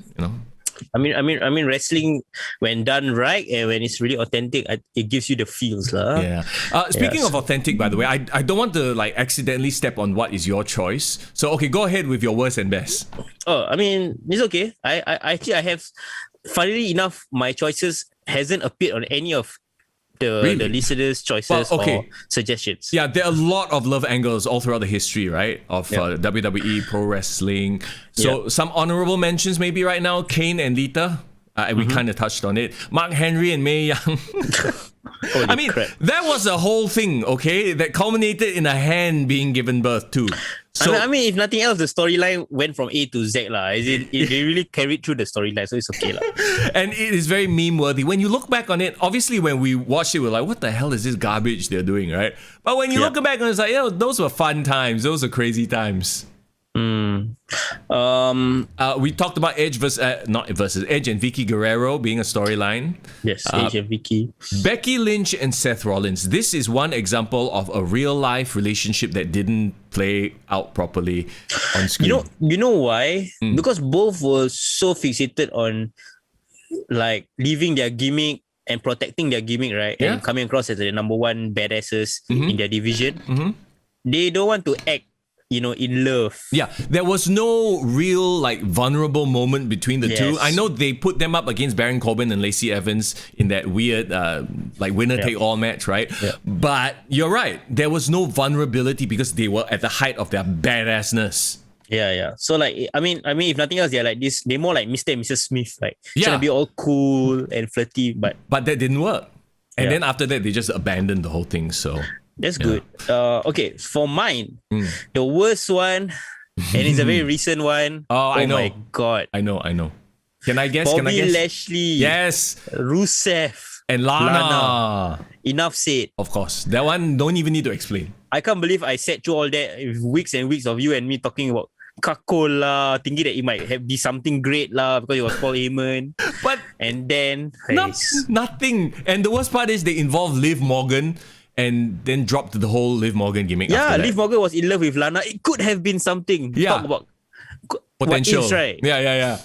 [SPEAKER 3] I mean, wrestling when done right and when it's really authentic, it gives you the feels, lah.
[SPEAKER 6] Yeah. Speaking of authentic, by the way, I don't want to like accidentally step on what is your choice. So okay, go ahead with your worst and best.
[SPEAKER 3] Oh, I mean, it's okay. I actually have, funnily enough, my choices hasn't appeared on any of the listeners' choices or suggestions.
[SPEAKER 6] Yeah, there are a lot of love angles all throughout the history, right? Of WWE, pro wrestling. So some honorable mentions maybe right now, Kane and Lita. We kind of touched on it. Mark Henry and Mae Young. I mean, that was a whole thing, okay? That culminated in a hand being given birth to. So,
[SPEAKER 3] I mean, if nothing else, the storyline went from A to Z, lah. It really carried through the storyline, so it's okay, lah.
[SPEAKER 6] And it is very meme worthy. When you look back on it, obviously when we watched it, we're like, what the hell is this garbage they're doing, right? But when you look back on it, it's like, those were fun times. Those were crazy times. We talked about Edge Edge and Vicky Guerrero being a storyline.
[SPEAKER 3] Yes, Edge and Vicky.
[SPEAKER 6] Becky Lynch and Seth Rollins. This is one example of a real life relationship that didn't play out properly on screen.
[SPEAKER 3] You know why? Because both were so fixated on like leaving their gimmick and protecting their gimmick, right?
[SPEAKER 6] Yeah.
[SPEAKER 3] And coming across as the number one badasses in their division. They don't want to act, in love. Yeah,
[SPEAKER 6] there was no real like vulnerable moment between the two. I know they put them up against Baron Corbin and Lacey Evans in that weird like winner take all match, right? Yeah. But you're right, there was no vulnerability because they were at the height of their badassness.
[SPEAKER 3] Yeah. So like, I mean, if nothing else, they're like this. They're more like Mr. and Mrs. Smith, like trying to be all cool and flirty, but
[SPEAKER 6] that didn't work. And then after that, they just abandoned the whole thing. So.
[SPEAKER 3] That's good. Okay, for mine, the worst one, and it's a very recent one.
[SPEAKER 6] I know.
[SPEAKER 3] Oh my God.
[SPEAKER 6] I know. Can I guess?
[SPEAKER 3] Bobby Lashley.
[SPEAKER 6] Yes.
[SPEAKER 3] Rusev.
[SPEAKER 6] And Lana.
[SPEAKER 3] Enough said.
[SPEAKER 6] Of course. That one, don't even need to explain.
[SPEAKER 3] I can't believe I sat through all that with weeks and weeks of you and me talking about Kakol lah, thinking that it might be something great lah because it was Paul Heyman. And then...
[SPEAKER 6] Nothing. And the worst part is they involved Liv Morgan and then dropped the whole Liv Morgan gimmick.
[SPEAKER 3] Yeah, Liv Morgan was in love with Lana. It could have been something.
[SPEAKER 6] Yeah.
[SPEAKER 3] Talk about
[SPEAKER 6] potential.
[SPEAKER 3] Ifs, right?
[SPEAKER 6] Yeah.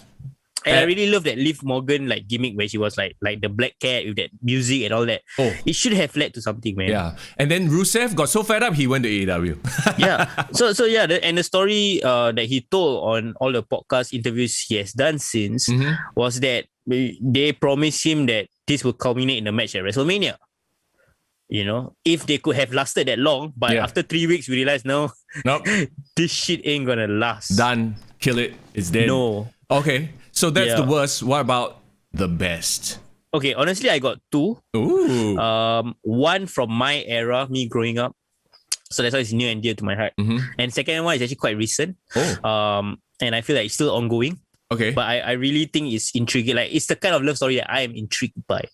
[SPEAKER 3] And I really love that Liv Morgan like gimmick where she was like the black cat with that music and all that. Oh. It should have led to something, man.
[SPEAKER 6] Yeah. And then Rusev got so fed up he went to AEW.
[SPEAKER 3] Yeah. So yeah, and the story that he told on all the podcast interviews he has done since was that they promised him that this will culminate in a match at WrestleMania. If they could have lasted that long, but after 3 weeks we realized nope, this shit ain't gonna last.
[SPEAKER 6] Done. Kill it. It's dead.
[SPEAKER 3] No.
[SPEAKER 6] Okay. So that's the worst. What about the best?
[SPEAKER 3] Okay, honestly, I got two.
[SPEAKER 6] Ooh.
[SPEAKER 3] One from my era, me growing up. So that's why it's near and dear to my heart. And second one is actually quite recent. And I feel like it's still ongoing.
[SPEAKER 6] Okay.
[SPEAKER 3] But I really think it's intriguing. Like, it's the kind of love story that I am intrigued by.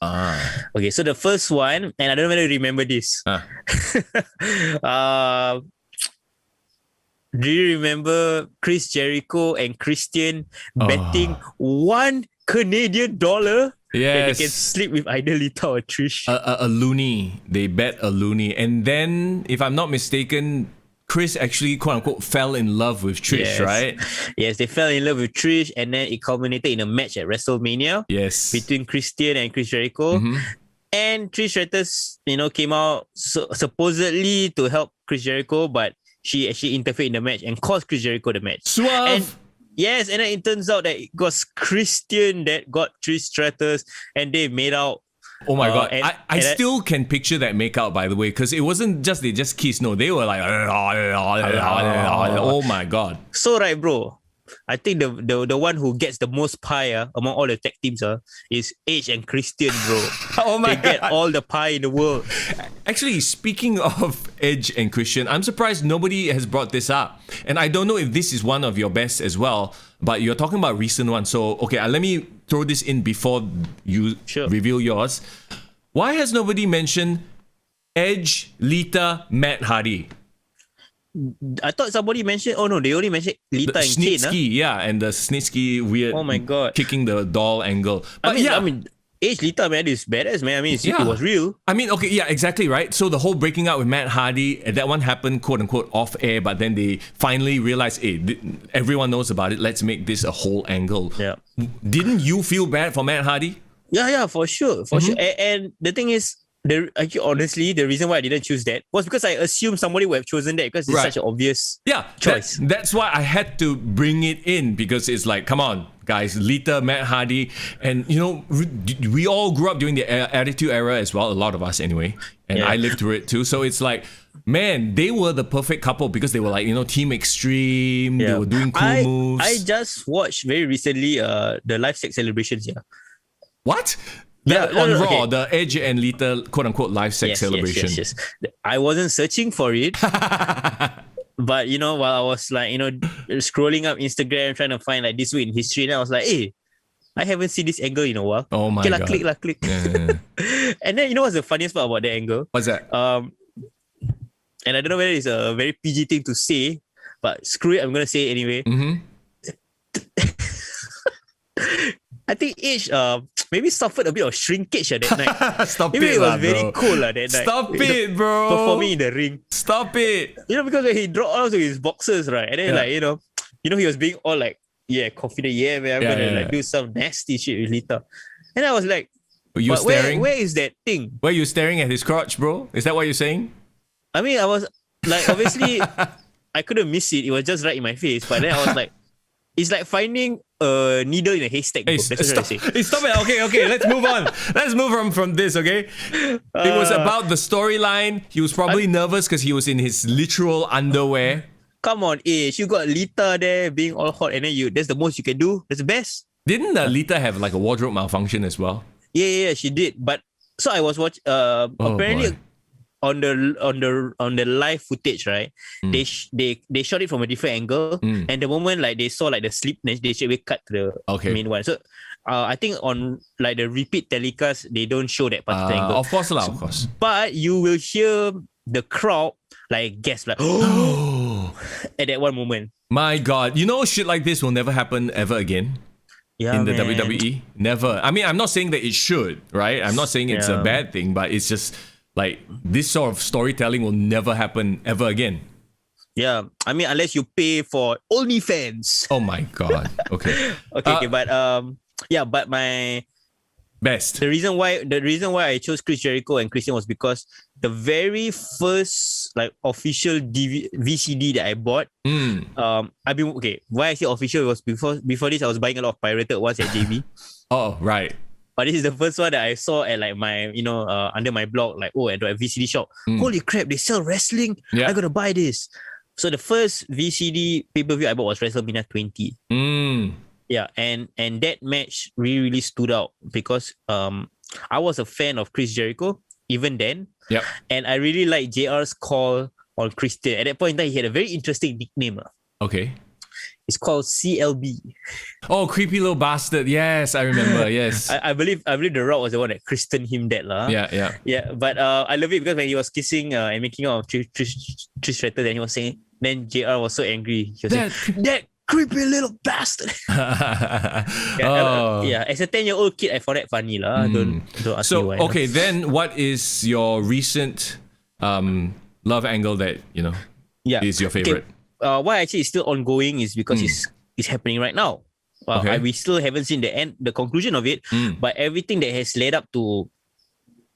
[SPEAKER 3] Okay, so the first one, and I don't know whether you remember this. Do you remember Chris Jericho and Christian betting $1 Canadian that they can sleep with either Lita or Trish?
[SPEAKER 6] A loony. They bet a loony. And then, if I'm not mistaken, Chris actually quote unquote fell in love with Trish, right?
[SPEAKER 3] Yes, they fell in love with Trish, and then it culminated in a match at WrestleMania.
[SPEAKER 6] Yes.
[SPEAKER 3] Between Christian and Chris Jericho. And Trish Stratus, came out supposedly to help Chris Jericho, but she actually interfered in the match and cost Chris Jericho the match.
[SPEAKER 6] Swerve!
[SPEAKER 3] And yes, and then it turns out that it was Christian that got Trish Stratus, and they made out.
[SPEAKER 6] Oh my God. I still can picture that makeout, by the way, because it wasn't just they just kissed. No, they were like, oh my God.
[SPEAKER 3] So right, bro. I think the one who gets the most pie among all the tag teams is Edge and Christian, bro.
[SPEAKER 6] Oh my
[SPEAKER 3] They get all the pie in the world.
[SPEAKER 6] Actually, speaking of Edge and Christian, I'm surprised nobody has brought this up. And I don't know if this is one of your best as well, but you're talking about recent ones. So, okay, let me throw this in before you reveal yours. Why has nobody mentioned Edge, Lita, Matt Hardy?
[SPEAKER 3] I thought somebody mentioned. Oh no, they only mentioned Lita and Kane.
[SPEAKER 6] Snitsky, and the Snitsky weird.
[SPEAKER 3] Oh my God,
[SPEAKER 6] kicking the doll angle. But
[SPEAKER 3] I mean, Edge Lita, man, is badass, man. I mean, it was real.
[SPEAKER 6] I mean, okay, yeah, exactly, right. So the whole breaking out with Matt Hardy, that one happened, quote unquote, off air. But then they finally realized, hey, everyone knows about it. Let's make this a whole angle.
[SPEAKER 3] Yeah.
[SPEAKER 6] Didn't you feel bad for Matt Hardy?
[SPEAKER 3] Yeah, for sure, sure. And the thing is, honestly, the reason why I didn't choose that was because I assumed somebody would have chosen that because it's such an obvious choice.
[SPEAKER 6] That's why I had to bring it in, because it's like, come on, guys, Lita, Matt Hardy, and we all grew up during the Attitude Era as well, a lot of us anyway, and I lived through it too. So it's like, man, they were the perfect couple because they were like, Team Extreme, they were doing cool moves.
[SPEAKER 3] I just watched very recently the live sex celebrations.
[SPEAKER 6] What? On Raw, the Edge and Lita quote-unquote live sex celebration.
[SPEAKER 3] Yes. I wasn't searching for it. But, while I was like, scrolling up Instagram, trying to find like this week in history, and I was like, hey, I haven't seen this angle in a while.
[SPEAKER 6] Oh my God.
[SPEAKER 3] Click. Yeah. And then, what's the funniest part about the angle?
[SPEAKER 6] What's that?
[SPEAKER 3] And I don't know whether it's a very PG thing to say, but screw it, I'm going to say it anyway. I think Edge maybe suffered a bit of shrinkage that night. Maybe it was very cold that night.
[SPEAKER 6] Stop it, bro.
[SPEAKER 3] Performing in the ring.
[SPEAKER 6] Stop it.
[SPEAKER 3] Because when he dropped out of his boxers, right? And then he was being all like, confident, man, I'm gonna do some nasty shit with Lita. And I was like,
[SPEAKER 6] were you staring?
[SPEAKER 3] Where is that thing?
[SPEAKER 6] Were you staring at his crotch, bro? Is that what you're saying?
[SPEAKER 3] I mean, I was like, obviously, I couldn't miss it. It was just right in my face. But then I was like, it's like finding a needle in a haystack.
[SPEAKER 6] Hey,
[SPEAKER 3] That's what I say.
[SPEAKER 6] Stop it. Okay. Let's move on. Let's move on from this, okay? It was about the storyline. He was probably nervous because he was in his literal underwear.
[SPEAKER 3] Come on, Ish. You got Lita there being all hot, and then that's the most you can do. That's the best.
[SPEAKER 6] Didn't Lita have like a wardrobe malfunction as well?
[SPEAKER 3] Yeah, she did. But so I was watching. Apparently,
[SPEAKER 6] boy.
[SPEAKER 3] on the live footage, right? They shot it from a different angle, and the moment like they saw like the slip, they straight away cut to the main one. So I think on like the repeat telecast, they don't show that particular angle.
[SPEAKER 6] Of course, of course.
[SPEAKER 3] But you will hear the crowd like gasp, like at that one moment.
[SPEAKER 6] My God, shit like this will never happen ever again. In the WWE, never. I mean, I'm not saying that it should, right? I'm not saying it's a bad thing, but it's just like this sort of storytelling will never happen ever again.
[SPEAKER 3] Yeah, I mean, unless you pay for OnlyFans.
[SPEAKER 6] Oh my God. Okay.
[SPEAKER 3] But my
[SPEAKER 6] best.
[SPEAKER 3] The reason why I chose Chris Jericho and Christian was because the very first like official VCD that I bought, why I say official was before this I was buying a lot of pirated ones at JB.
[SPEAKER 6] Oh, right.
[SPEAKER 3] But this is the first one that I saw at like my, under my blog, like, at the VCD shop. Holy crap, they sell wrestling. Yeah. I gotta buy this. So the first VCD pay-per-view I bought was WrestleMania 20. Yeah, and that match really stood out because I was a fan of Chris Jericho even then.
[SPEAKER 6] Yep.
[SPEAKER 3] And I really liked JR's call on Christian. At that point in time, he had a very interesting nickname.
[SPEAKER 6] Okay.
[SPEAKER 3] It's called CLB.
[SPEAKER 6] Oh, creepy little bastard. Yes, I remember. Yes.
[SPEAKER 3] I believe The Rock was the one that christened him that. Yeah. But I love it because when he was kissing and making out of Trish Stratus, then he was saying, then JR was so angry. He was saying, that creepy little bastard. As a 10-year-old kid, I found that funny. Don't ask me why.
[SPEAKER 6] Then what is your recent love angle that, is your favorite.
[SPEAKER 3] Okay. Why actually it's still ongoing is because it's happening right now. We still haven't seen the conclusion of it, but everything that has led up to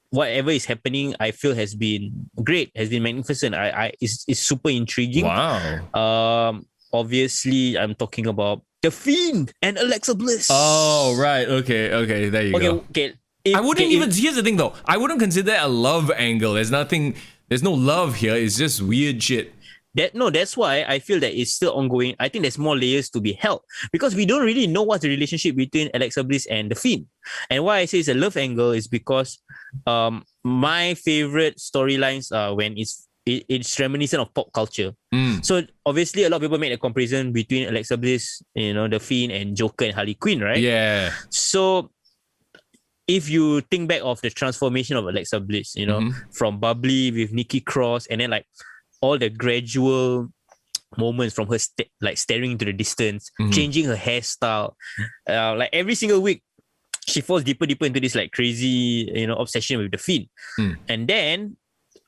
[SPEAKER 3] whatever is happening, I feel has been great, has been magnificent. It's super intriguing.
[SPEAKER 6] Wow.
[SPEAKER 3] Obviously, I'm talking about The Fiend and Alexa Bliss.
[SPEAKER 6] Oh, right. Okay. There you go.
[SPEAKER 3] Okay.
[SPEAKER 6] Here's the thing though. I wouldn't consider that a love angle. There's no love here. It's just weird shit.
[SPEAKER 3] That's why I feel that it's still ongoing. I think there's more layers to be held because we don't really know what's the relationship between Alexa Bliss and The Fiend. And why I say it's a love angle is because my favorite storylines are when it's reminiscent of pop culture. So obviously a lot of people make a comparison between Alexa Bliss, The Fiend, and Joker and Harley Quinn, right?
[SPEAKER 6] Yeah.
[SPEAKER 3] So if you think back of the transformation of Alexa Bliss, from bubbly with Nikki Cross, and then like all the gradual moments from her staring into the distance, changing her hairstyle, like every single week she falls deeper into this like crazy obsession with The Fiend. And then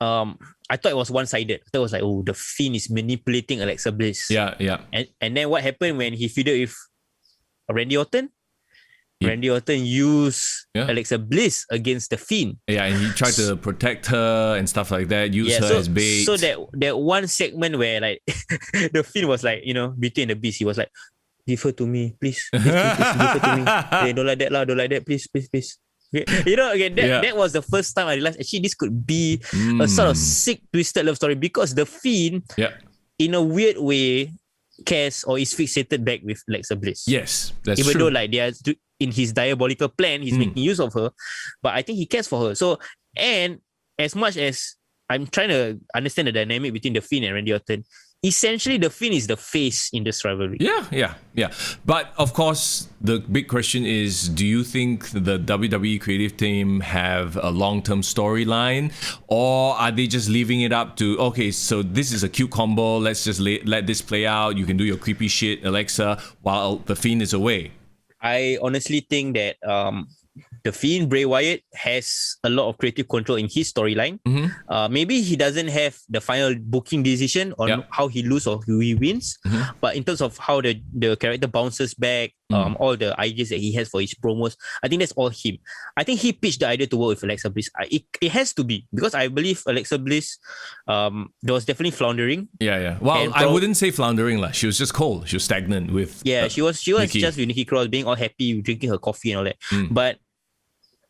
[SPEAKER 3] I thought it was one-sided. I thought it was like, oh, The Fiend is manipulating Alexa Bliss.
[SPEAKER 6] Yeah.
[SPEAKER 3] And then what happened when he feuded with Randy Orton? Randy Orton used Alexa Bliss against The Fiend.
[SPEAKER 6] Yeah, and he tried to protect her and stuff like that, use her as bait.
[SPEAKER 3] So that one segment where like The Fiend was like, Beauty and the Beast, he was like, give her to me, please. Please, give her to me. Hey, don't like that, please. Okay. That was the first time I realized actually this could be a sort of sick, twisted love story because The Fiend, in a weird way, cares or is fixated back with Alexa Bliss.
[SPEAKER 6] Yes, that's
[SPEAKER 3] Even
[SPEAKER 6] true.
[SPEAKER 3] though like they are in his diabolical plan, he's making use of her, but I think he cares for her. So, and as much as I'm trying to understand the dynamic between The Fiend and Randy Orton, essentially The Fiend is the face in this rivalry.
[SPEAKER 6] Yeah. But of course, the big question is, do you think the WWE creative team have a long-term storyline, or are they just leaving it up to, okay, so this is a cute combo, let's just let this play out, you can do your creepy shit, Alexa, while The Fiend is away?
[SPEAKER 3] I honestly think that The Fiend, Bray Wyatt, has a lot of creative control in his storyline. Maybe he doesn't have the final booking decision on how he loses or who he wins, but in terms of how the character bounces back, all the ideas that he has for his promos, I think that's all him. I think he pitched the idea to work with Alexa Bliss. It has to be, because I believe Alexa Bliss there was definitely floundering.
[SPEAKER 6] Yeah. Well, I wouldn't say floundering. She was just cold. She was stagnant with
[SPEAKER 3] she was
[SPEAKER 6] Nikki.
[SPEAKER 3] just with Nikki Cross, being all happy, drinking her coffee and all that. But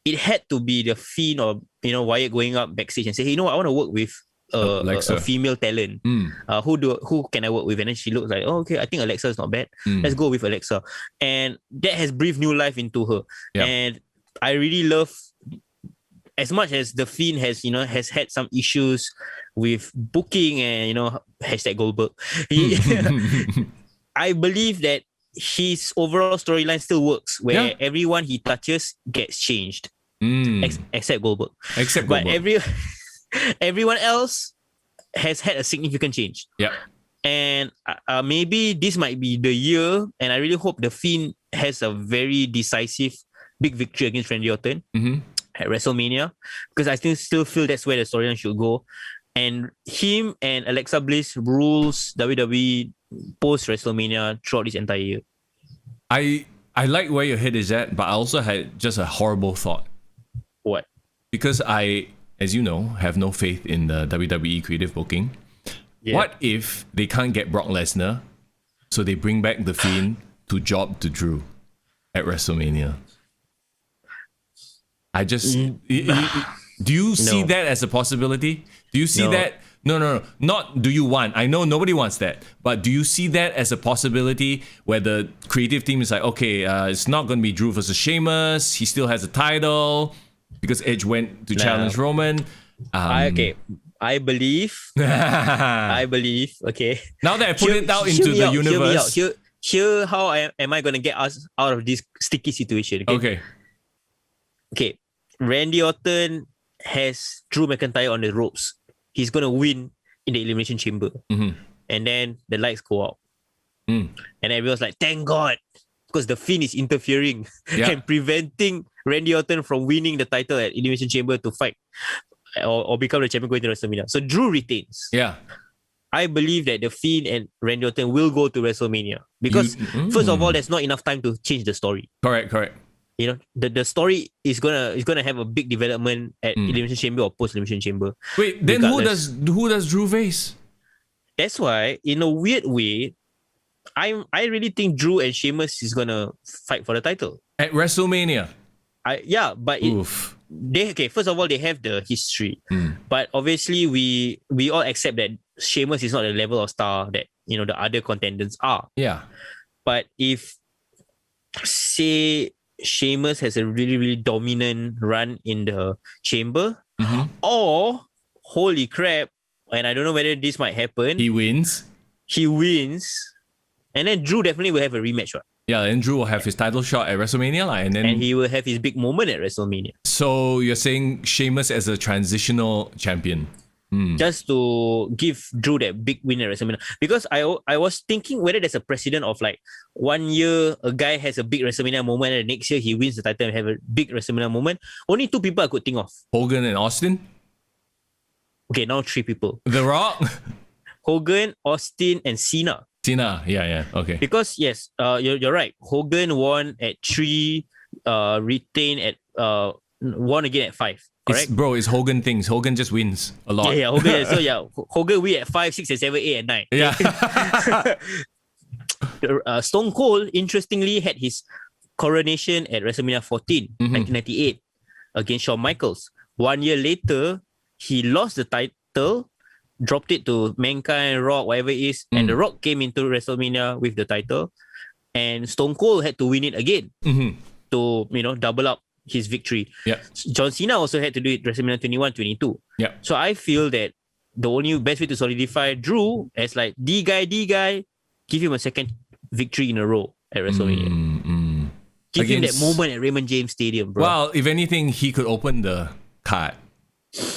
[SPEAKER 3] it had to be The Fiend or Wyatt going up backstage and say, hey, I want to work with a female talent. Who can I work with? And then she looks like, oh, okay, I think Alexa is not bad. Let's go with Alexa. And that has breathed new life into her. And I really love, as much as The Fiend has had some issues with booking and hashtag Goldberg, I believe that his overall storyline still works, where everyone he touches gets changed, except Goldberg. But everyone else has had a significant change. And maybe this might be the year, and I really hope The Fiend has a very decisive big victory against Randy Orton at WrestleMania, because I still feel that's where the storyline should go. And him and Alexa Bliss rules WWE post WrestleMania throughout this entire year.
[SPEAKER 6] I like where your head is at, but I also had just a horrible thought.
[SPEAKER 3] What?
[SPEAKER 6] Because I, as you know, have no faith in the WWE creative booking. What if they can't get Brock Lesnar, so they bring back The Fiend to job to Drew at WrestleMania? I just... Do you see that as a possibility? Do you see that? No. Not do you want. I know nobody wants that. But do you see that as a possibility where the creative team is like, okay, it's not going to be Drew versus Sheamus. He still has a title because Edge went to challenge Roman.
[SPEAKER 3] I believe. Okay.
[SPEAKER 6] Now that I put it out into the universe.
[SPEAKER 3] Here how am I going to get us out of this sticky situation? Okay. Randy Orton has Drew McIntyre on the ropes. He's going to win in the Elimination Chamber. And then the lights go out. And everyone's like, thank God. Because The Fiend is interfering and preventing Randy Orton from winning the title at Elimination Chamber to fight or become the champion going to WrestleMania. So Drew retains. I believe that the Fiend and Randy Orton will go to WrestleMania because first of all, there's not enough time to change the story.
[SPEAKER 6] Correct.
[SPEAKER 3] You know, the story is gonna have a big development at Elimination Chamber or post Elimination Chamber.
[SPEAKER 6] Wait, then who does Drew face?
[SPEAKER 3] That's why, in a weird way, I really think Drew and Sheamus is gonna fight for the title
[SPEAKER 6] At WrestleMania.
[SPEAKER 3] First of all, they have the history, but obviously we all accept that Sheamus is not the level of star that the other contenders are.
[SPEAKER 6] Yeah.
[SPEAKER 3] But if say Sheamus has a really, really dominant run in the chamber, or holy crap, and I don't know whether this might happen.
[SPEAKER 6] He wins,
[SPEAKER 3] and then Drew definitely will have a rematch, right?
[SPEAKER 6] Yeah, and Drew will have his title shot at WrestleMania, and
[SPEAKER 3] he will have his big moment at WrestleMania.
[SPEAKER 6] So you're saying Sheamus as a transitional champion?
[SPEAKER 3] Just to give Drew that big win at WrestleMania. Because I was thinking whether there's a precedent of like 1 year a guy has a big WrestleMania moment and the next year he wins the title and have a big WrestleMania moment. Only 2 people I could think of.
[SPEAKER 6] Hogan and Austin?
[SPEAKER 3] Okay, now 3 people.
[SPEAKER 6] The Rock?
[SPEAKER 3] Hogan, Austin, and Cena.
[SPEAKER 6] Yeah, okay.
[SPEAKER 3] Because yes, you're right. Hogan won at 3, retained at won again at 5. Correct?
[SPEAKER 6] It's Hogan things. Hogan just wins a lot.
[SPEAKER 3] Yeah, Hogan. So Hogan win at 5, 6, and 7, 8, and 9.
[SPEAKER 6] Yeah.
[SPEAKER 3] Stone Cold, interestingly, had his coronation at WrestleMania 14, 1998, against Shawn Michaels. 1 year later, he lost the title, dropped it to Mankind, Rock, whatever it is, and The Rock came into WrestleMania with the title, and Stone Cold had to win it again to double up his victory.
[SPEAKER 6] Yeah.
[SPEAKER 3] John Cena also had to do it WrestleMania 21, 22.
[SPEAKER 6] Yeah.
[SPEAKER 3] So I feel that the only best way to solidify Drew as like the guy, give him a second victory in a row at WrestleMania. Give him that moment at Raymond James Stadium, bro.
[SPEAKER 6] Well, if anything, he could open the card.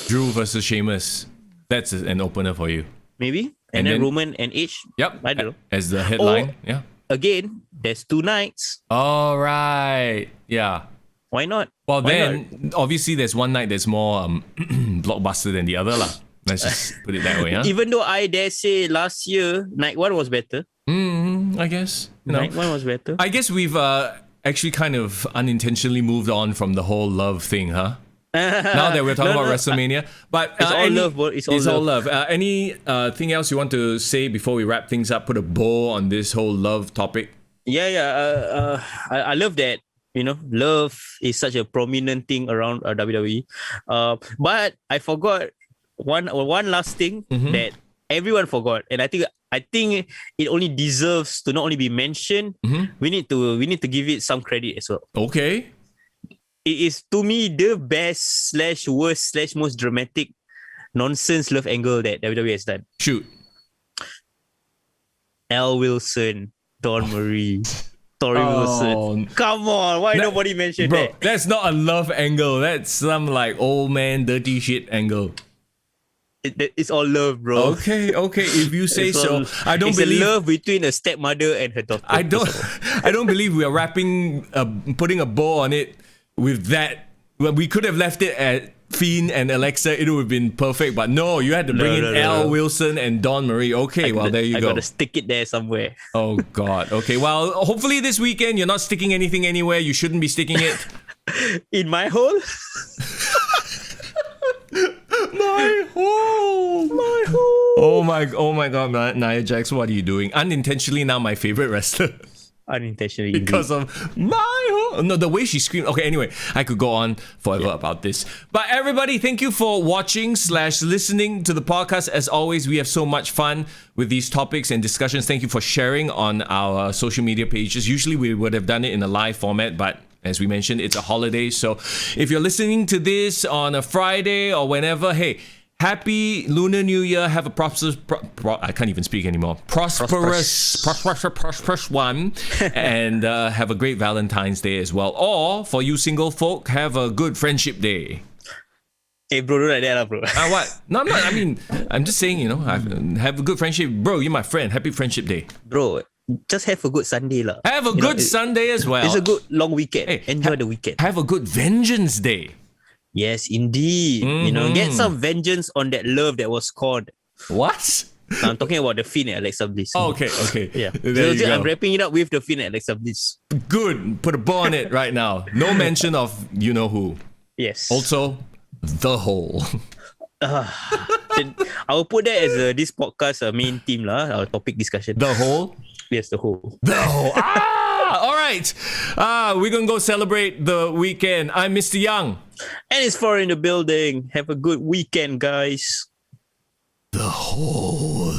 [SPEAKER 6] Drew versus Sheamus. That's an opener for you.
[SPEAKER 3] Maybe. And then Roman and Edge.
[SPEAKER 6] Yep.
[SPEAKER 3] I don't know.
[SPEAKER 6] As the headline. Yeah.
[SPEAKER 3] Again, there's 2 nights.
[SPEAKER 6] All right. Yeah.
[SPEAKER 3] Why not?
[SPEAKER 6] Well, obviously there's one night that's more blockbuster than the other lah. Let's just put it that way. Huh?
[SPEAKER 3] Even though I dare say last year, night 1 was better.
[SPEAKER 6] I guess.
[SPEAKER 3] Night 1 was better.
[SPEAKER 6] I guess we've actually kind of unintentionally moved on from the whole love thing, huh? Now that we're talking about WrestleMania. But
[SPEAKER 3] it's all love, bro. It's all love.
[SPEAKER 6] Anything else you want to say before we wrap things up? Put a bow on this whole love topic?
[SPEAKER 3] I love that. Love is such a prominent thing around WWE. But I forgot one last thing that everyone forgot, and I think it only deserves to not only be mentioned. We need to give it some credit as well.
[SPEAKER 6] Okay.
[SPEAKER 3] It is to me the best / worst / most dramatic nonsense love angle that WWE has done.
[SPEAKER 6] Shoot.
[SPEAKER 3] Al Wilson, Dawn Marie. Tori Wilson. Come on, why nobody mentioned that?
[SPEAKER 6] That's not a love angle. That's some like old man dirty shit angle.
[SPEAKER 3] It's all love, bro.
[SPEAKER 6] Okay. If you say so, I don't believe.
[SPEAKER 3] It's a love between a stepmother and her daughter.
[SPEAKER 6] I don't believe we are putting a bow on it with that. Well, we could have left it at Fiend and Alexa. It would have been perfect, but no, you had to bring in Al Wilson and Dawn Marie. Okay, there you go.
[SPEAKER 3] I gotta stick it there somewhere.
[SPEAKER 6] Oh God. Okay. Well, hopefully this weekend you're not sticking anything anywhere. You shouldn't be sticking it.
[SPEAKER 3] In my hole.
[SPEAKER 6] My hole. Oh my God, Nia Jax, what are you doing? Unintentionally now my favorite wrestler.
[SPEAKER 3] Unintentionally.
[SPEAKER 6] Because of my hole. No, the way she screamed. Okay, anyway, I could go on forever about this. But everybody, thank you for watching / listening to the podcast. As always, we have so much fun with these topics and discussions. Thank you for sharing on our social media pages. Usually we would have done it in a live format, but as we mentioned, it's a holiday. So if you're listening to this on a Friday or whenever, hey, Happy Lunar New Year. Have a prosperous, I can't even speak anymore. Prosperous one. And have a great Valentine's Day as well. Or for you single folk, have a good Friendship Day.
[SPEAKER 3] Hey, bro, do like that, bro.
[SPEAKER 6] What? No, I'm not. I mean, I'm just saying, have a good friendship. Bro, you're my friend. Happy Friendship Day.
[SPEAKER 3] Bro, just have a good Sunday, lah.
[SPEAKER 6] Have a good Sunday as well.
[SPEAKER 3] It's a good long weekend. Hey, enjoy the weekend.
[SPEAKER 6] Have a good Vengeance Day.
[SPEAKER 3] Yes, indeed. Get some vengeance on that love that was scorned.
[SPEAKER 6] What?
[SPEAKER 3] I'm talking about the Finn and Alexa Bliss.
[SPEAKER 6] Oh, okay.
[SPEAKER 3] Yeah.
[SPEAKER 6] There you
[SPEAKER 3] I'm
[SPEAKER 6] go.
[SPEAKER 3] wrapping it up with the Finn and Alexa Bliss.
[SPEAKER 6] Good. Put a bow on it right now. No mention of you know who.
[SPEAKER 3] Yes.
[SPEAKER 6] Also, the whole.
[SPEAKER 3] I will put that as this podcast main theme our topic discussion.
[SPEAKER 6] The whole?
[SPEAKER 3] Yes, the whole.
[SPEAKER 6] The whole. All right. We're going to go celebrate the weekend. I'm Mr. Young.
[SPEAKER 3] And it's far in the building. Have a good weekend, guys.
[SPEAKER 6] The whole.